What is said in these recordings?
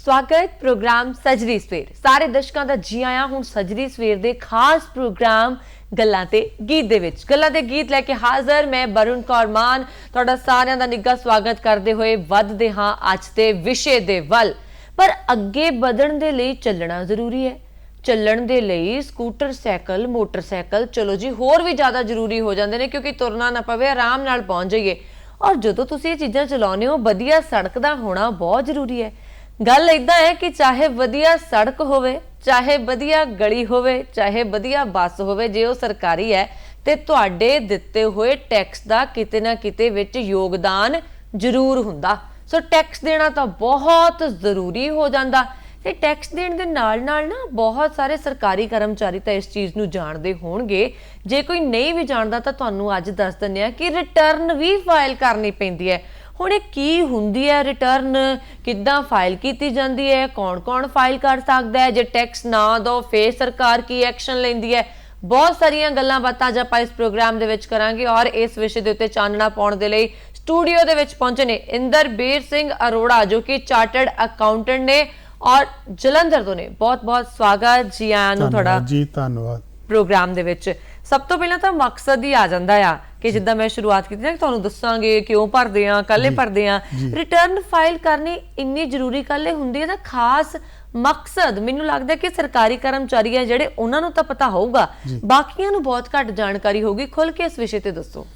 स्वागत प्रोग्राम सजरी सवेर सारे दर्शकों का जी आया। हुण सजरी सवेर दे खास प्रोग्राम गल्लां ते गीत दे विच गल्लां ते गीत लैके हाज़र मैं वरुण कौर मान तुहाडा सारिआं दा निੱਘਾ स्वागत करते हुए वधदे हां अज दे विषे दे वल। पर अगे वधण दे लई चलना जरूरी है। चलण दे लई स्कूटर साइकिल मोटरसाइकिल चलो जी होर भी ज़्यादा जरूरी हो जाते हैं क्योंकि तुरना ना पवे आराम नाल पहुंच जाइए। और जदों तुसीं ये चीज़ां चलाउने हो वधिया सड़क दा होना बहुत जरूरी है। गल इदां है कि चाहे वधिया सड़क होवे चाहे वधिया गली होवे चाहे वधिया बस होवे जे वो सरकारी है ते तुहाडे दिते हुए टैक्स दा किते ना किते विच योगदान जरूर हुंदा। सो टैक्स देना तो बहुत जरूरी हो जाता। ते टैक्स देण दे नाल नाल ना बहुत सारे सरकारी कर्मचारी तो इस चीज़ नूं जाणदे होणगे। जे कोई नहीं भी जाणदा तां तुहानूं अज दस दिंदे आ कि रिटर्न भी फाइल करनी पैंदी है। हुण इह की हुंदी है रिटर्न, किद्दां फाइल कीती जांदी है, कौन कौन फाइल कर सकदा है, जे टैक्स ना दो फिर सरकार की एक्शन लैंदी है। बहुत सारियां गल्लां बातां अज आपां इस प्रोग्राम दे विच करांगे और इस विषय दे उत्ते चानना पाउण दे लई स्टूडियो दे विच पहुंचे ने इंदरबीर सिंह अरोड़ा जो कि चार्टर्ड अकाउंटेंट ने और जलंधर तो ने। बहुत बहुत स्वागत जी आयां नूं तुहाडा जी धन्नवाद प्रोग्राम दे विच। सब तो पहला तो मकसद ही आ जाता है कि जिद्दां मैं शुरुआत की ना तुहानूं दस्सांगे क्यों भरदे आ काले भरदे आ। रिटर्न फाइल करनी इन्नी जरूरी काले हुंदी है ना खास मकसद मैनूं लगदा कि सरकारी कर्मचारी है जिहड़े उन्हां नूं तां पता होऊगा बाकियां नूं बहुत घट जानकारी होगी। खुल के इस विषय ते दस्सो।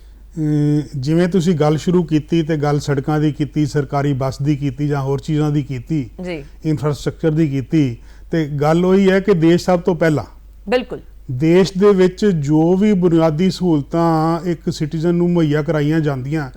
जिवें तुसीं गल शुरू कीती ते गल सड़कां दी कीती, सरकारी बस दी कीती जां होर चीज़ां दी कीती, इंफ्रास्ट्रक्चर दी कीती ते गल उही है कि देश सब तो पहला बिल्कुल देश ਦੇ ਵਿੱਚ ਜੋ ਵੀ ਬੁਨਿਆਦੀ ਸਹੂਲਤਾਂ ਇੱਕ ਸਿਟੀਜ਼ਨ ਨੂੰ ਮੁਹੱਈਆ ਕਰਾਈਆਂ ਜਾਂਦੀਆਂ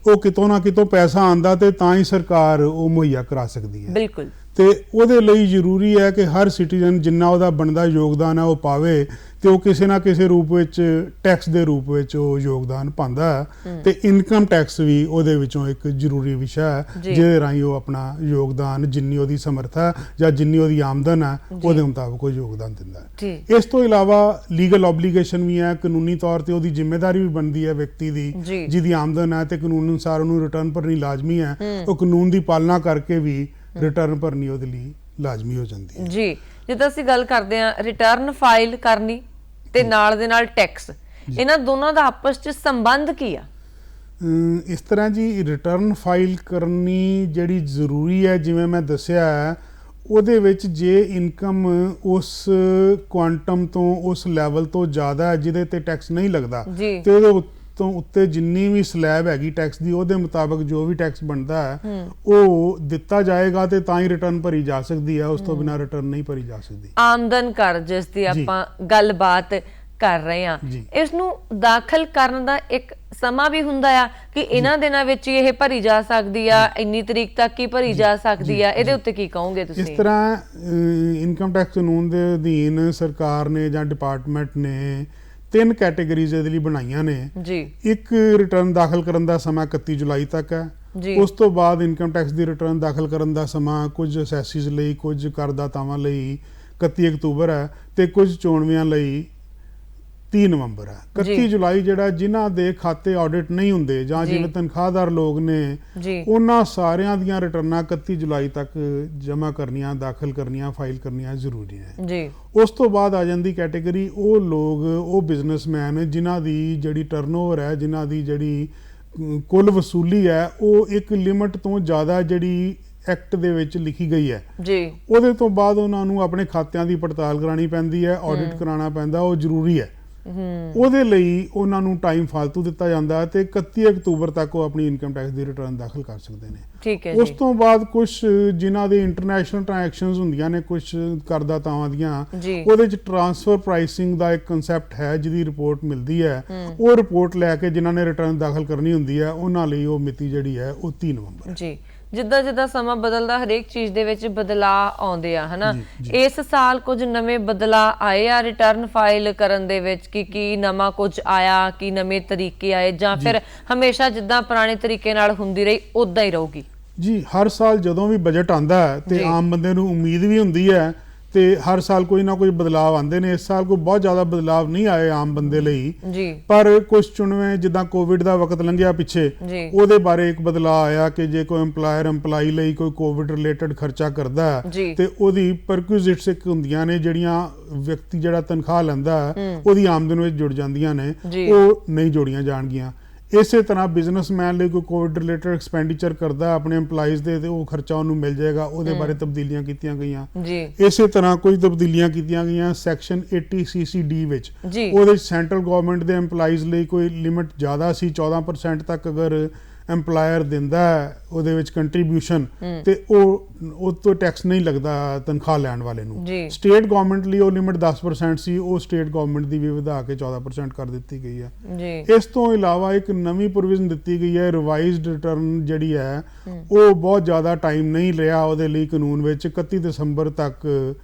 ਉਹ ਕਿਤੋਂ ਨਾ ਕਿਤੋਂ ਪੈਸਾ ਆਂਦਾ ਤੇ ਤਾਂ ਹੀ ਸਰਕਾਰ ਉਹ ਮੁਹੱਈਆ ਕਰਾ ਸਕਦੀ ਹੈ। ਬਿਲਕੁਲ ਤੇ ਉਹਦੇ ਲਈ ਜ਼ਰੂਰੀ ਹੈ ਕਿ ਹਰ ਸਿਟੀਜ਼ਨ ਜਿੰਨਾ ਉਹਦਾ ਬਣਦਾ ਯੋਗਦਾਨ ਹੈ ਉਹ ਪਾਵੇ ਤੇ ਉਹ ਕਿਸੇ ਨਾ ਕਿਸੇ ਰੂਪ ਵਿੱਚ ਟੈਕਸ ਦੇ ਰੂਪ ਵਿੱਚ ਉਹ ਯੋਗਦਾਨ ਪਾਉਂਦਾ ਹੈ ਤੇ ਇਨਕਮ ਟੈਕਸ ਵੀ ਉਹਦੇ ਵਿੱਚੋਂ ਇੱਕ ਜ਼ਰੂਰੀ ਵਿਸ਼ਾ ਹੈ ਜਿਹਦੇ ਰਾਹੀਂ ਉਹ ਆਪਣਾ ਯੋਗਦਾਨ ਜਿੰਨੀ ਉਹਦੀ ਸਮਰੱਥਾ ਜਾਂ ਜਿੰਨੀ ਉਹਦੀ ਆਮਦਨ ਹੈ ਉਹਦੇ ਮੁਤਾਬਕ ਉਹ ਯੋਗਦਾਨ ਦਿੰਦਾ ਹੈ। ਇਸ ਤੋਂ ਇਲਾਵਾ ਲੀਗਲ ਆਬਲੀਗੇਸ਼ਨ ਵੀ ਹੈ, ਕਾਨੂੰਨੀ ਤੌਰ ਤੇ ਉਹਦੀ ਜ਼ਿੰਮੇਵਾਰੀ ਵੀ ਬਣਦੀ ਹੈ ਵਿਅਕਤੀ ਦੀ ਜਿਹਦੀ ਆਮਦਨ ਹੈ ਤੇ ਕਾਨੂੰਨ ਅਨੁਸਾਰ ਉਹਨੂੰ ਰਿਟਰਨ ਭਰਨੀ ਲਾਜ਼ਮੀ ਹੈ। ਉਹ ਕਾਨੂੰਨ ਦੀ ਪਾਲਣਾ ਕਰਕੇ ਵੀ ਰਿਟਰਨ ਭਰਨੀ ਉਹਦੇ ਲਈ ਲਾਜ਼ਮੀ ਹੋ ਜਾਂਦੀ ਹੈ। ਜੀ ਜਿੱਦਾਂ ਅਸੀਂ ਗੱਲ ਕਰਦੇ ਹਾਂ ਰਿਟਰਨ ਫਾਈਲ ਕਰਨੀ ਤੇ ਨਾਲ ਦੇ ਨਾਲ ਟੈਕਸ ਇਹਨਾਂ ਦੋਨਾਂ ਦਾ ਆਪਸ ਚ ਸੰਬੰਧ ਕੀ ਆ? ਇਸ ਤਰ੍ਹਾਂ ਜੀ ਰਿਟਰਨ ਫਾਈਲ ਕਰਨੀ ਜਿਹੜੀ ਜ਼ਰੂਰੀ ਹੈ ਜਿਵੇਂ ਮੈਂ ਦੱਸਿਆ ਹੈ ਉਹਦੇ ਵਿੱਚ ਜੇ ਇਨਕਮ ਉਸ ਕੁਆਂਟਮ ਤੋਂ ਉਸ ਲੈਵਲ ਤੋਂ ਜ਼ਿਆਦਾ ਹੈ ਜਿਹਦੇ ਤੇ ਟੈਕਸ ਨਹੀਂ ਲੱਗਦਾ ਤੇ ਉਹਦੇ ਤੋਂ ਉੱਤੇ ਜਿੰਨੀ ਵੀ ਸਲੈਬ ਹੈਗੀ ਟੈਕਸ ਦੀ ਉਹਦੇ ਮੁਤਾਬਕ ਜੋ ਵੀ ਟੈਕਸ ਬਣਦਾ ਹੈ ਉਹ ਦਿੱਤਾ ਜਾਏਗਾ ਤੇ ਤਾਂ ਹੀ ਰਿਟਰਨ ਭਰੀ ਜਾ ਸਕਦੀ ਹੈ। ਉਸ ਤੋਂ ਬਿਨਾਂ ਰਿਟਰਨ ਨਹੀਂ ਭਰੀ ਜਾ ਸਕਦੀ। ਆਮਦਨ ਕਰ ਜਿਸ ਦੀ ਆਪਾਂ ਗੱਲਬਾਤ ਕਰ ਰਹੇ ਹਾਂ ਇਸ ਨੂੰ ਦਾਖਲ ਕਰਨ ਦਾ ਇੱਕ ਸਮਾਂ ਵੀ ਹੁੰਦਾ ਆ ਕਿ ਇਹਨਾਂ ਦਿਨਾਂ ਵਿੱਚ ਇਹ ਭਰੀ ਜਾ ਸਕਦੀ ਆ, ਇੰਨੀ ਤਰੀਕ ਤੱਕ ਹੀ ਭਰੀ ਜਾ ਸਕਦੀ ਆ। ਇਹਦੇ ਉੱਤੇ ਕੀ ਕਹੋਗੇ ਤੁਸੀਂ? ਇਸ ਤਰ੍ਹਾਂ ਇਨਕਮ ਟੈਕਸ ਕਾਨੂੰਨ ਦੇ ਅਧੀਨ ਸਰਕਾਰ ਨੇ ਜਾਂ ਡਿਪਾਰਟਮੈਂਟ ਨੇ 3 ਕੈਟੇਗਰੀਜ਼ ਇਹਦੇ ਲਈ ਬਣਾਈਆਂ ਨੇ ਜੀ। ਇੱਕ ਰਿਟਰਨ ਦਾਖਲ ਕਰਨ ਦਾ ਸਮਾਂ 31 ਜੁਲਾਈ ਤੱਕ ਹੈ। ਉਸ ਤੋਂ ਬਾਅਦ ਇਨਕਮ ਟੈਕਸ ਦੀ ਰਿਟਰਨ ਦਾਖਲ ਕਰਨ ਦਾ ਸਮਾਂ ਕੁਝ ਅਸੈਸਿਜ਼ ਲਈ ਕੁਝ ਕਰਦਾਤਾਵਾਂ ਲਈ 31 ਅਕਤੂਬਰ ਹੈ ਤੇ ਕੁਝ ਚੋਣਵਿਆਂ ਲਈ 30 ਨਵੰਬਰ ਹੈ। 31 ਜੁਲਾਈ ਜਿਹੜਾ ਜਿਨ੍ਹਾਂ ਦੇ ਖਾਤੇ ਆਡਿਟ ਨਹੀਂ ਹੁੰਦੇ ਜਾਂ ਜਿਵੇਂ ਤਨਖਾਹਦਾਰ ਲੋਕ ਨੇ ਉਹਨਾਂ ਸਾਰਿਆਂ ਦੀਆਂ ਰਿਟਰਨਾਂ 31 ਜੁਲਾਈ ਤੱਕ ਜਮ੍ਹਾਂ ਕਰਨੀਆਂ, ਦਾਖਲ ਕਰਨੀਆਂ, ਫਾਈਲ ਕਰਨੀਆਂ ਜ਼ਰੂਰੀ ਹੈ। ਉਸ ਤੋਂ ਬਾਅਦ ਆ ਜਾਂਦੀ ਕੈਟੇਗਰੀ ਉਹ ਲੋਕ, ਉਹ ਬਿਜ਼ਨਸਮੈਨ ਜਿਨ੍ਹਾਂ ਦੀ ਜਿਹੜੀ ਟਰਨਓਵਰ ਹੈ, ਜਿਨ੍ਹਾਂ ਦੀ ਜਿਹੜੀ ਕੁੱਲ ਵਸੂਲੀ ਹੈ ਉਹ ਇੱਕ ਲਿਮਟ ਤੋਂ ਜ਼ਿਆਦਾ ਜਿਹੜੀ ਐਕਟ ਦੇ ਵਿੱਚ ਲਿਖੀ ਗਈ ਹੈ ਉਹਦੇ ਤੋਂ ਬਾਅਦ ਉਹਨਾਂ ਨੂੰ ਆਪਣੇ ਖਾਤਿਆਂ ਦੀ ਪੜਤਾਲ ਕਰਾਉਣੀ ਪੈਂਦੀ ਹੈ, ਆਡਿਟ ਕਰਾਉਣਾ ਪੈਂਦਾ, ਉਹ ਜ਼ਰੂਰੀ ਹੈ। ਉਹਦੇ ਲਈ ਉਹਨਾਂ ਨੂੰ ਟਾਈਮ ਫਾਲਤੂ ਦਿੱਤਾ ਜਾਂਦਾ ਤੇ 31 ਅਕਤੂਬਰ ਤੱਕ ਉਹ ਆਪਣੀ ਇਨਕਮ ਟੈਕਸ ਦੀ ਰਿਟਰਨ ਦਾਖਲ ਕਰ ਸਕਦੇ ਨੇ। ਉਸ ਤੋਂ ਬਾਅਦ ਕੁਝ ਜਿਨ੍ਹਾਂ ਦੇ ਇੰਟਰਨੈਸ਼ਨਲ ਟ੍ਰਾਂਜੈਕਸ਼ਨਸ ਹੁੰਦੀਆਂ ਨੇ ਕੁਝ ਕਰਦਾਤਾਵਾਂ ਦੀਆਂ ਉਹਦੇ ਚ ਟ੍ਰਾਂਸਫਰ ਪ੍ਰਾਈਸਿੰਗ ਦਾ ਇੱਕ ਕਨਸੈਪਟ ਹੈ ਜਿਹਦੀ ਰਿਪੋਰਟ ਮਿਲਦੀ ਹੈ। ਉਹ ਰਿਪੋਰਟ ਲੈ ਕੇ ਜਿਨ੍ਹਾਂ ਨੇ ਰਿਟਰਨ ਦਾਖਲ ਕਰਨੀ ਹੁੰਦੀ ਹੈ ਉਹਨਾਂ ਲਈ ਉਹ ਮਿਤੀ ਜਿਹੜੀ ਹੈ ਉਹ 30 ਨਵੰਬਰ ਜੀ। ਜਿੱਦਾਂ ਜਿੱਦਾਂ ਸਮਾਂ ਬਦਲਦਾ ਹਰੇਕ ਚੀਜ਼ ਦੇ ਵਿੱਚ ਬਦਲਾਅ ਆਉਂਦੇ ਆ ਹਨਾ। ਇਸ ਸਾਲ ਕੁਝ ਨਵੇਂ ਬਦਲਾਅ ਆਏ ਆ ਰਿਟਰਨ ਫਾਈਲ ਕਰਨ ਦੇ ਵਿੱਚ ਕੀ ਨਵਾਂ ਕੁਝ ਆਇਆ, ਕੀ ਨਵੇਂ ਤਰੀਕੇ ਆਏ ਜਾਂ ਫਿਰ ਹਮੇਸ਼ਾ ਜਿੱਦਾਂ ਪੁਰਾਣੇ ਤਰੀਕੇ ਨਾਲ ਹੁੰਦੀ ਰਹੀ ਉਦਾਂ ਹੀ ਰਹੂਗੀ? ਜੀ ਹਰ ਸਾਲ ਜਦੋਂ ਵੀ ਬਜਟ ਆਉਂਦਾ ਹੈ ਤੇ ਆਮ ਬੰਦੇ ਨੂੰ ਉਮੀਦ ਵੀ ਹੁੰਦੀ ਹੈ ਤੇ ਹਰ ਸਾਲ ਕੋਈ ਨਾ ਕੋਈ ਬਦਲਾਵ ਆਉਂਦੇ ਨੇ। ਇਸ ਸਾਲ ਕੋਈ ਬਹੁਤ ਜ਼ਿਆਦਾ ਬਦਲਾਵ ਨਹੀਂ ਆਏ ਆਮ ਬੰਦੇ ਲਈ ਜੀ, ਪਰ ਕੁਝ ਚੁਣਵੇਂ ਜਿੱਦਾਂ ਕੋਵਿਡ ਦਾ ਵਕਤ ਲੰਘਿਆ ਪਿੱਛੇ, ਜੀ, ਉਹਦੇ ਬਾਰੇ ਇੱਕ ਬਦਲਾਅ ਆਇਆ ਕਿ ਜੇ ਕੋਈ EMPLOYER ਲਈ ਕੋਈ ਕੋਵਿਡ ਰਿਲੇਟਡ ਖਰਚਾ ਕਰਦਾ ਹੈ ਜੀ, ਤੇ ਉਹਦੀ ਪਰਕੁਇਜ਼ਿਟਸ ਇੱਕ ਹੁੰਦੀਆਂ ਨੇ ਜਿਹੜੀਆਂ ਵਿਅਕਤੀ ਜਿਹੜਾ ਤਨਖਾਹ ਲੈਂਦਾ ਹੈ ਉਹਦੀ ਆਮਦਨ ਵਿੱਚ ਜੁੜ ਜਾਂਦੀਆਂ ਨੇ, ਜੀ। ਉਹ ਨਹੀਂ ਜੋੜੀਆਂ ਜਾਣਗੀਆਂ। ਇਸੇ ਤਰ੍ਹਾਂ ਬਿਜ਼ਨਸਮੈਨ ਲਈ ਕੋਈ ਕੋਵਿਡ ਰਿਲੇਟਡ ਐਕਸਪੈਂਡੀਚਰ ਕਰਦਾ ਆਪਣੇ EMPLOYEES ਦੇ ਤੇ ਉਹ ਖਰਚਾ ਉਹਨੂੰ ਮਿਲ ਜਾਏਗਾ, ਉਹਦੇ ਬਾਰੇ ਤਬਦੀਲੀਆਂ ਕੀਤੀਆਂ ਗਈਆਂ। ਜੀ, ਇਸੇ ਤਰ੍ਹਾਂ ਕੁਝ ਤਬਦੀਲੀਆਂ ਕੀਤੀਆਂ ਗਈਆਂ ਸੈਕਸ਼ਨ 80 CCD ਵਿੱਚ। ਜੀ, ਉਹਦੇ ਸੈਂਟਰਲ ਗਵਰਨਮੈਂਟ ਦੇ EMPLOYEES ਲਈ ਕੋਈ ਲਿਮਿਟ ਜ਼ਿਆਦਾ ਸੀ, 14% ਤੱਕ ਅਗਰ EMPLOYER ਦਿੰਦਾ ਹੈ ਉਹਦੇ ਵਿੱਚ ਕੰਟਰੀਬਿਊਸ਼ਨ ਤੇ ਉਹ ਤੋਂ ਟੈਕਸ ਨਹੀਂ ਲੱਗਦਾ ਤਨਖਾਹ ਲੈਣ ਵਾਲੇ ਨੂੰ। ਜੀ, ਸਟੇਟ ਗਵਰਨਮੈਂਟ ਲਈ ਉਹ ਲਿਮਿਟ 10% ਸੀ, ਉਹ ਸਟੇਟ ਗਵਰਨਮੈਂਟ ਦੀ ਵੀ ਵਧਾ ਕੇ 14% ਕਰ ਦਿੱਤੀ ਗਈ ਹੈ। ਜੀ, ਇਸ ਤੋਂ ਇਲਾਵਾ ਇੱਕ ਨਵੀਂ ਪ੍ਰੋਵੀਜ਼ਨ ਦਿੱਤੀ ਗਈ ਹੈ, ਰਿਵਾਈਜ਼ਡ ਰਿਟਰਨ ਜਿਹੜੀ ਹੈ ਉਹ ਬਹੁਤ ਜ਼ਿਆਦਾ ਟਾਈਮ ਨਹੀਂ ਰਿਹਾ ਉਹਦੇ ਲਈ ਕਾਨੂੰਨ ਵਿੱਚ, 31 ਦਸੰਬਰ ਤੱਕ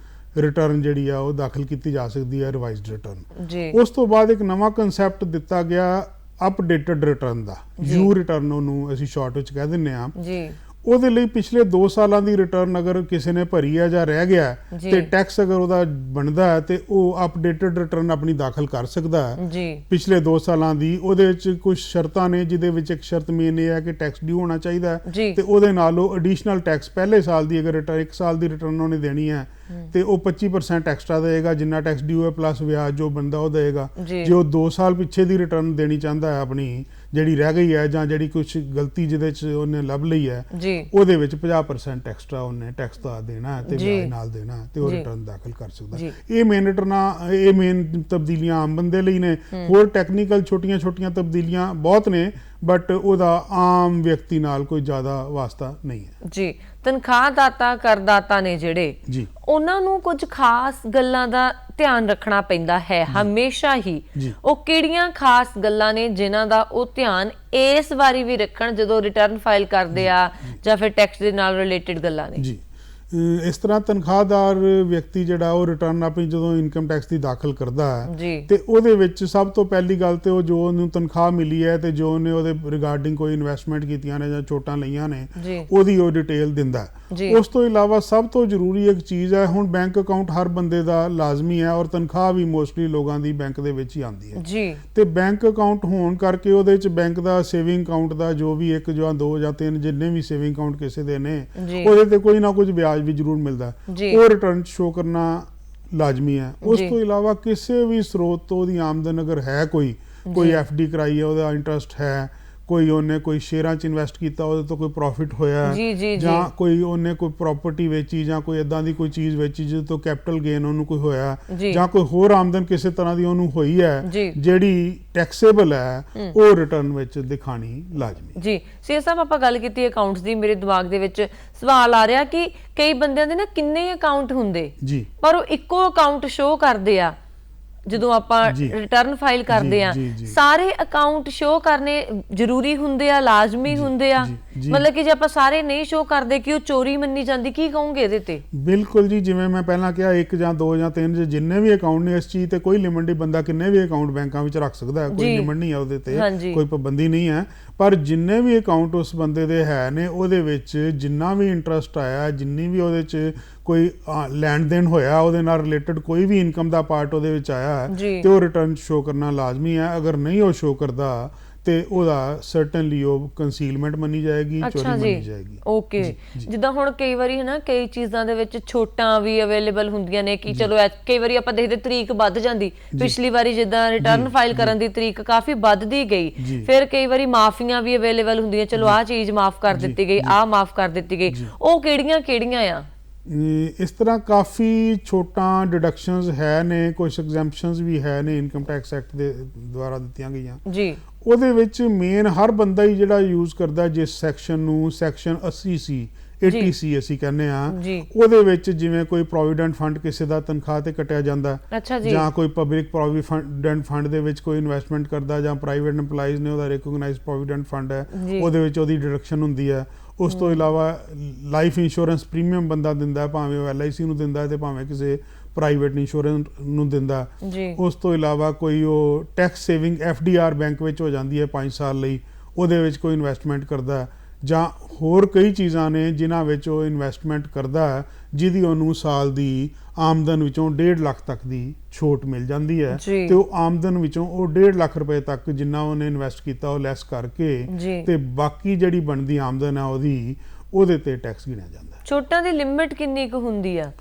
ਰਿਟਰਨ ਜਿਹੜੀ ਆ ਉਹ ਦਾਖਲ ਕੀਤੀ ਜਾ ਸਕਦੀ ਹੈ ਰਿਵਾਈਜ਼ਡ ਰਿਟਰਨ। ਜੀ, ਉਸ ਤੋਂ ਬਾਅਦ ਇੱਕ ਨਵਾਂ ਕਨਸੈਪਟ ਦਿੱਤਾ ਗਿਆ updated return the, you return ਉਹਨੂੰ ਅਸੀਂ ਸ਼ਾਰਟ ਵਿੱਚ ਕਹਿ ਦਿੰਦੇ ਆ। ਜੀ, ਉਹਦੇ ਲਈ ਪਿਛਲੇ 2 ਸਾਲਾਂ ਦੀ ਰਿਟਰਨ ਅਗਰ ਕਿਸੇ ਨੇ ਭਰੀ ਹੈ ਜਾਂ ਰਹਿ ਗਿਆ ਜੀ। ਤੇ ਟੈਕਸ ਅਗਰ ਉਹਦਾ ਬਣਦਾ ਹੈ ਤੇ ਉਹ ਅਪਡੇਟਡ ਰਿਟਰਨ ਆਪਣੀ ਦਾਖਲ ਕਰ ਸਕਦਾ ਹੈ ਜੀ, ਪਿਛਲੇ 2 ਸਾਲਾਂ ਦੀ। ਉਹਦੇ ਵਿੱਚ ਕੁਝ ਸ਼ਰਤਾਂ ਨੇ, ਜਿਹਦੇ ਵਿੱਚ ਇੱਕ ਸ਼ਰਤ ਮੇਨ ਇਹ ਹੈ ਕਿ ਟੈਕਸ ਡਿਊ ਹੋਣਾ ਚਾਹੀਦਾ ਹੈ ਜੀ, ਤੇ ਉਹਦੇ ਨਾਲ ਉਹ ਐਡੀਸ਼ਨਲ ਟੈਕਸ ਪਹਿਲੇ ਸਾਲ ਦੀ ਅਗਰ 1 ਸਾਲ ਦੀ ਰਿਟਰਨ ਉਹਨੇ ਦੇਣੀ ਹੈ ਤੇ ਉਹ 25% ਐਕਸਟਰਾ ਦੇਗਾ, ਜਿੰਨਾ ਟੈਕਸ ਡਿਊ ਹੈ ਪਲੱਸ ਵਿਆਜ ਜੋ ਬੰਦਾ ਉਹ ਦੇਗਾ। ਜੀ। ਜੇ ਉਹ 2 ਸਾਲ ਪਿੱਛੇ ਦੀ ਰਿਟਰਨ ਦੇਣੀ ਚਾਹੁੰਦਾ ਹੈ ਆਪਣੀ ਜਿਹੜੀ ਰਹਿ ਗਈ ਹੈ ਜਾਂ ਜਿਹੜੀ ਕੁਝ ਗਲਤੀ ਜਿਹਦੇ 'ਚ ਉਹਨੇ ਲੱਭ ਲਈ ਹੈ, ਜੀ, ਉਹਦੇ ਵਿੱਚ 50% ਐਕਸਟਰਾ ਉਹਨੇ ਟੈਕਸ ਦਾ ਦੇਣਾ ਹੈ ਤੇ ਜੀ। ਵਿਆਜ ਨਾਲ ਦੇਣਾ ਹੈ ਤੇ ਉਹ ਜੀ। ਰਿਟਰਨ ਦਾਖਲ ਕਰ ਸਕਦਾ। ਜੀ। ਇਹ ਮੇਨ ਤਬਦੀਲੀਆਂ ਆਮ ਬੰਦੇ ਲਈ ਨੇ। ਹੋਰ ਟੈਕਨੀਕਲ ਛੋਟੀਆਂ ਤਬਦੀਲੀਆਂ ਬਹੁਤ ਨੇ ਬਟ ਉਹਦਾ ਆਮ ਵਿਅਕਤੀ ਨਾਲ ਕੋਈ ਜ਼ਿਆਦਾ ਵਾਸਤਾ ਨਹੀਂ ਹੈ। ਜੀ। ਤਨਖਾਹਦਾਤਾ ਕਰਦਾਤਾ ਨੇ ਜਿਹੜੇ, ਜੀ, ਉਹਨਾਂ ਨੂੰ ਕੁਝ ਖਾਸ ਗੱਲਾਂ ਦਾ ਧਿਆਨ ਰੱਖਣਾ ਪੈਂਦਾ ਹੈ ਹਮੇਸ਼ਾ ਹੀ। ਜੀ। ਉਹ ਕਿਹੜੀਆਂ ਖਾਸ ਗੱਲਾਂ ਨੇ ਜਿਨ੍ਹਾਂ ਦਾ ਉਹ ਧਿਆਨ ਇਸ ਵਾਰੀ ਵੀ ਰੱਖਣ ਜਦੋਂ ਰਿਟਰਨ ਫਾਈਲ ਕਰਦੇ ਆ ਜਾਂ ਫਿਰ ਟੈਕਸ ਦੇ ਨਾਲ ਰਿਲੇਟਡ ਗੱਲਾਂ ਨੇ? ਜੀ, ਇਸ ਤਰ੍ਹਾਂ ਤਨਖਾਹਦਾਰ ਵਿਅਕਤੀ ਜਿਹੜਾ ਉਹ ਰਿਟਰਨ ਆਪਣੀ ਜਦੋਂ ਇਨਕਮ ਟੈਕਸ ਦੀ ਦਾਖਲ ਕਰਦਾ ਹੈ ਜੀ, ਤੇ ਉਹਦੇ ਵਿੱਚ ਸਭ ਤੋਂ ਪਹਿਲੀ ਗੱਲ ਤੇ ਉਹ ਜੋ ਉਹਨੂੰ ਤਨਖਾਹ ਮਿਲੀ ਹੈ ਤੇ ਜੋ ਉਹਨੇ ਉਹਦੇ ਰਿਗਾਰਡਿੰਗ ਕੋਈ ਇਨਵੈਸਟਮੈਂਟ ਕੀਤੀਆਂ ਨੇ ਜਾਂ ਛੋਟਾਂ ਲਈਆਂ ਨੇ ਜੀ, ਉਹਦੀ ਉਹ ਡਿਟੇਲ ਦਿੰਦਾ ਹੈ। ਜੀ। ਉਸ ਤੋਂ ਇਲਾਵਾ ਸਭ ਤੋਂ ਜ਼ਰੂਰੀ ਇੱਕ ਚੀਜ਼ ਹੈ, ਹੁਣ ਬੈਂਕ ਅਕਾਊਂਟ ਹਰ ਬੰਦੇ ਦਾ ਲਾਜ਼ਮੀ ਹੈ ਔਰ ਤਨਖਾਹ ਵੀ ਮੋਸਟਲੀ ਲੋਕਾਂ ਦੀ ਬੈਂਕ ਦੇ ਵਿੱਚ ਹੀ ਆਉਂਦੀ ਹੈ। ਜੀ, ਤੇ ਬੈਂਕ ਅਕਾਊਂਟ ਹੋਣ ਕਰਕੇ ਉਹਦੇ ਚ ਬੈਂਕ ਦਾ ਸੇਵਿੰਗ ਅਕਾਊਂਟ ਦਾ ਜੋ ਵੀ 1 ਜਾਂ 2 ਜਾਂ 3 ਜਿੰਨੇ ਵੀ ਸੇਵਿੰਗ ਅਕਾਊਂਟ ਕਿਸੇ ਦੇ ਨੇ ਜੀ। ਉਹਦੇ ਤੇ ਕੋਈ ਨਾ ਕੁਝ ਵਿਆਜ ਵੀ ਜ਼ਰੂਰ ਮਿਲਦਾ, ਜੀ। ਉਹ ਰਿਟਰਨ ਸ਼ੋ ਕਰਨਾ ਲਾਜ਼ਮੀ ਹੈ। ਉਸ ਜੀ। ਤੋਂ ਇਲਾਵਾ ਕਿਸੇ ਵੀ ਸਰੋਤ ਤੋਂ ਉਹਦੀ ਆਮਦਨ ਅਗਰ ਹੈ, ਕੋਈ FD ਕਰਾਈ ਹੈ, ਉਹਦਾ ਇੰਟਰਸਟ ਹੈ, ਕੋਈ ਉਹਨੇ ਕੋਈ ਸ਼ੇਅਰਾਂ 'ਚ ਇਨਵੈਸਟ ਕੀਤਾ ਉਹਦੇ ਤੋਂ ਕੋਈ ਪ੍ਰੋਫਿਟ ਹੋਇਆ ਜੀ, ਜੀ, ਜਾਂ ਜੀ। ਕੋਈ ਉਹਨੇ ਕੋਈ ਪ੍ਰਾਪਰਟੀ ਵੇਚੀ ਜਾਂ ਕੋਈ ਇਦਾਂ ਦੀ ਕੋਈ ਚੀਜ਼ ਵੇਚੀ ਜਿਹਦੇ ਤੋਂ ਕੈਪੀਟਲ ਗੇਨ ਉਹਨੂੰ ਕੋਈ ਹੋਇਆ ਜੀ। ਜਾਂ ਕੋਈ ਹੋਰ ਆਮਦਨ ਕਿਸੇ ਤਰ੍ਹਾਂ ਦੀ ਉਹਨੂੰ ਹੋਈ ਹੈ ਜੀ। ਜਿਹੜੀ ਟੈਕਸੇਬਲ ਹੈ ਉਹ ਰਿਟਰਨ ਵਿੱਚ ਦਿਖਾਣੀ ਲਾਜ਼ਮੀ। ਜੀ। ਸੀ ਸਾਹਿਬ, ਆਪਾਂ ਗੱਲ ਕੀਤੀ ਅਕਾਊਂਟਸ ਦੀ, ਮੇਰੇ ਦਿਮਾਗ ਦੇ ਵਿੱਚ ਸਵਾਲ ਆ ਰਿਹਾ ਕਿ ਕਈ ਬੰਦਿਆਂ ਦੇ ਨਾ ਕਿੰਨੇ ਅਕਾਊਂਟ ਹੁੰਦੇ ਜੀ, ਪਰ ਉਹ ਇੱਕੋ ਅਕਾਊਂਟ ਸ਼ੋ ਕਰਦੇ ਆ ਜਦੋਂ ਆਪਾਂ ਜੀ। ਰਿਟਰਨ ਫਾਈਲ ਕਰਦੇ ਆ। ਜੀ, ਜੀ। ਸਾਰੇ ਅਕਾਊਂਟ ਸ਼ੋ ਕਰਨੇ ਜ਼ਰੂਰੀ ਹੁੰਦੇ ਆ, ਲਾਜ਼ਮੀ ਹੁੰਦੇ ਆ? ਜੀ। ਮਤਲਬ ਕਿ ਜੇ ਆਪਾਂ ਸਾਰੇ ਨਹੀਂ ਸ਼ੋ ਕਰਦੇ ਕਿ ਉਹ ਚੋਰੀ ਮੰਨੀ ਜਾਂਦੀ, ਕੀ ਕਹੋਗੇ ਇਹਦੇ ਤੇ? ਬਿਲਕੁਲ ਜੀ, ਜਿਵੇਂ ਮੈਂ ਪਹਿਲਾਂ ਕਿਹਾ 1 ਜਾਂ 2 ਜਾਂ 3 ਜਿੰਨੇ ਵੀ ਅਕਾਊਂਟ ਨੇ, ਇਸ ਚੀਜ਼ ਤੇ ਕੋਈ ਲਿਮਿਟ ਨਹੀਂ, ਬੰਦਾ ਕਿੰਨੇ ਵੀ ਅਕਾਊਂਟ ਬੈਂਕਾਂ ਵਿੱਚ ਰੱਖ ਸਕਦਾ ਹੈ, ਕੋਈ ਜੀ। ਲਿਮਿਟ ਨਹੀਂ ਹੈ ਉਹਦੇ ਤੇ, ਹਾਂਜੀ। ਕੋਈ ਪਾਬੰਦੀ ਨਹੀਂ ਹੈ। ਪਰ ਜਿੰਨੇ ਵੀ ਅਕਾਊਂਟ ਉਸ ਬੰਦੇ ਦੇ ਹੈ ਨੇ ਉਹਦੇ ਵਿੱਚ ਜਿੰਨਾ ਵੀ ਇੰਟਰਸਟ ਆਇਆ, ਜਿੰਨੀ ਵੀ ਉਹਦੇ 'ਚ ਕੋਈ ਲੈਣ ਦੇਣ ਹੋਇਆ, ਉਹਦੇ ਨਾਲ ਰਿਲੇਟਡ ਕੋਈ ਵੀ ਇਨਕਮ ਦਾ ਪਾਰਟ ਉਹਦੇ ਵਿੱਚ ਆਇਆ ਜੀ। ਤੇ ਉਹ ਰਿਟਰਨ ਸ਼ੋ ਕਰਨਾ ਲਾਜ਼ਮੀ ਹੈ। ਅਗਰ ਨਹੀਂ ਉਹ ਸ਼ੋ ਕਰਦਾ ਤੇ ਉਹਦਾ ਸਰਟਨਲੀ ਉਹ ਕੰਸੀਲਮੈਂਟ ਮੰਨੀ ਜਾਏਗੀ, ਚੋਰੀ ਮੰਨੀ ਜਾਏਗੀ। ਓਕੇ। ਜਿੱਦਾਂ ਹੁਣ ਕਈ ਵਾਰੀ ਹੈ ਨਾ, ਕਈ ਚੀਜ਼ਾਂ ਦੇ ਵਿੱਚ ਛੋਟਾਂ ਵੀ ਅਵੇਲੇਬਲ ਹੁੰਦੀਆਂ ਨੇ ਕਿ ਚਲੋ ਕਈ ਵਾਰੀ ਆਪਾਂ ਦੇਖਦੇ ਤਰੀਕ ਵੱਧ ਜਾਂਦੀ, ਪਿਛਲੀ ਵਾਰੀ ਜਿੱਦਾਂ ਰਿਟਰਨ ਫਾਈਲ ਕਰਨ ਦੀ ਤਰੀਕ ਕਾਫੀ ਵੱਧਦੀ ਗਈ, ਫਿਰ ਕਈ ਵਾਰੀ ਮਾਫੀਆਂ ਵੀ ਅਵੇਲੇਬਲ ਹੁੰਦੀਆਂ, ਚਲੋ ਆਹ ਚੀਜ਼ ਮਾਫ ਕਰ ਦਿੱਤੀ ਗਈ, ਆਹ ਮਾਫ ਕਰ ਦਿੱਤੀ ਗਈ, ਉਹ ਕਿਹੜੀਆਂ ਆ? ਇਸ ਤਰ੍ਹਾਂ ਕਾਫੀ ਛੋਟਾਂ ਡਿਡਕਸ਼ਨਸ ਹੈ ਨੇ, ਕੁਝ ਐਗਜ਼ੈਂਪਸ਼ਨਸ ਵੀ ਹੈ ਨੇ ਇਨਕਮ ਟੈਕਸ ਐਕਟ ਦੇ ਦੁਆਰਾ ਦਿੱਤੀਆਂ ਗਈਆਂ। ਜੀ। ਉਹਦੇ ਵਿੱਚ ਮੇਨ ਹਰ ਬੰਦਾ ਹੀ ਜਿਹੜਾ ਯੂਜ਼ ਕਰਦਾ ਜਿਸ ਸੈਕਸ਼ਨ ਨੂੰ, ਸੈਕਸ਼ਨ 80C 80C ਅਸੀਂ ਕਹਿੰਦੇ ਆ, ਉਹਦੇ ਵਿੱਚ ਜਿਵੇਂ ਕੋਈ ਪ੍ਰੋਵੀਡੈਂਟ ਫੰਡ ਕਿਸੇ ਦਾ ਤਨਖਾਹ ਤੇ ਕੱਟਿਆ ਜਾਂਦਾ, ਜਾਂ ਕੋਈ ਪਬਲਿਕ ਪ੍ਰੋਵੀਡੈਂਟ ਫੰਡ ਦੇ ਵਿੱਚ ਕੋਈ ਇਨਵੈਸਟਮੈਂਟ ਕਰਦਾ, ਜਾਂ ਪ੍ਰਾਈਵੇਟ EMPLOYEES ਨੇ ਉਹਦਾ ਰਿਕੋਗਨਾਈਜ਼ਡ ਪ੍ਰੋਵੀਡੈਂਟ ਫੰਡ ਹੈ, ਉਹਦੇ ਵਿੱਚ ਉਹਦੀ ਡਿਡਕਸ਼ਨ ਹੁੰਦੀ ਹੈ। ਉਸ ਤੋਂ ਇਲਾਵਾ ਲਾਈਫ ਇੰਸ਼ੋਰੈਂਸ ਪ੍ਰੀਮੀਅਮ ਬੰਦਾ ਦਿੰਦਾ, ਭਾਵੇਂ ਉਹ LIC ਨੂੰ ਦਿੰਦਾ ਤੇ ਭਾਵੇਂ ਕਿਸੇ ਪ੍ਰਾਈਵੇਟ ਇੰਸ਼ੋਰੈਂਸ ਨੂੰ ਦਿੰਦਾ। ਉਸ ਤੋਂ ਇਲਾਵਾ ਕੋਈ ਉਹ ਟੈਕਸ ਸੇਵਿੰਗ FDR ਬੈਂਕ ਵਿੱਚ ਹੋ ਜਾਂਦੀ ਹੈ 5 ਸਾਲ ਲਈ, ਉਹਦੇ ਵਿੱਚ ਕੋਈ ਇਨਵੈਸਟਮੈਂਟ ਕਰਦਾ, ਜਾਂ ਹੋਰ ਕਈ ਚੀਜ਼ਾਂ ਨੇ ਜਿਨ੍ਹਾਂ ਵਿੱਚ ਉਹ ਇਨਵੈਸਟਮੈਂਟ ਕਰਦਾ ਹੈ, ਜਿਹਦੀ ਉਹਨੂੰ ਸਾਲ ਦੀ ਆਮਦਨ ਵਿੱਚੋਂ 1.5 ਲੱਖ ਤੱਕ ਦੀ ਛੋਟ ਮਿਲ ਜਾਂਦੀ ਹੈ, ਤੇ ਉਹ ਆਮਦਨ ਵਿੱਚੋਂ ਉਹ 1.5 ਲੱਖ ਰੁਪਏ ਤੱਕ ਜਿੰਨਾ ਉਹਨੇ ਇਨਵੈਸਟ ਕੀਤਾ ਉਹ ਲੈਸ ਕਰਕੇ ਤੇ ਬਾਕੀ ਜਿਹੜੀ ਬਣਦੀ ਆਮਦਨ ਹੈ ਉਹਦੇ ਤੇ ਟੈਕਸ ਗਿਣਿਆ ਜਾਂਦਾ ਹੈ। ਛੋਟਾਂ ਦੀ ਲਿਮਿਟ ਕਿੰਨੀ ਕੁ ਹੁੰਦੀ ਆ?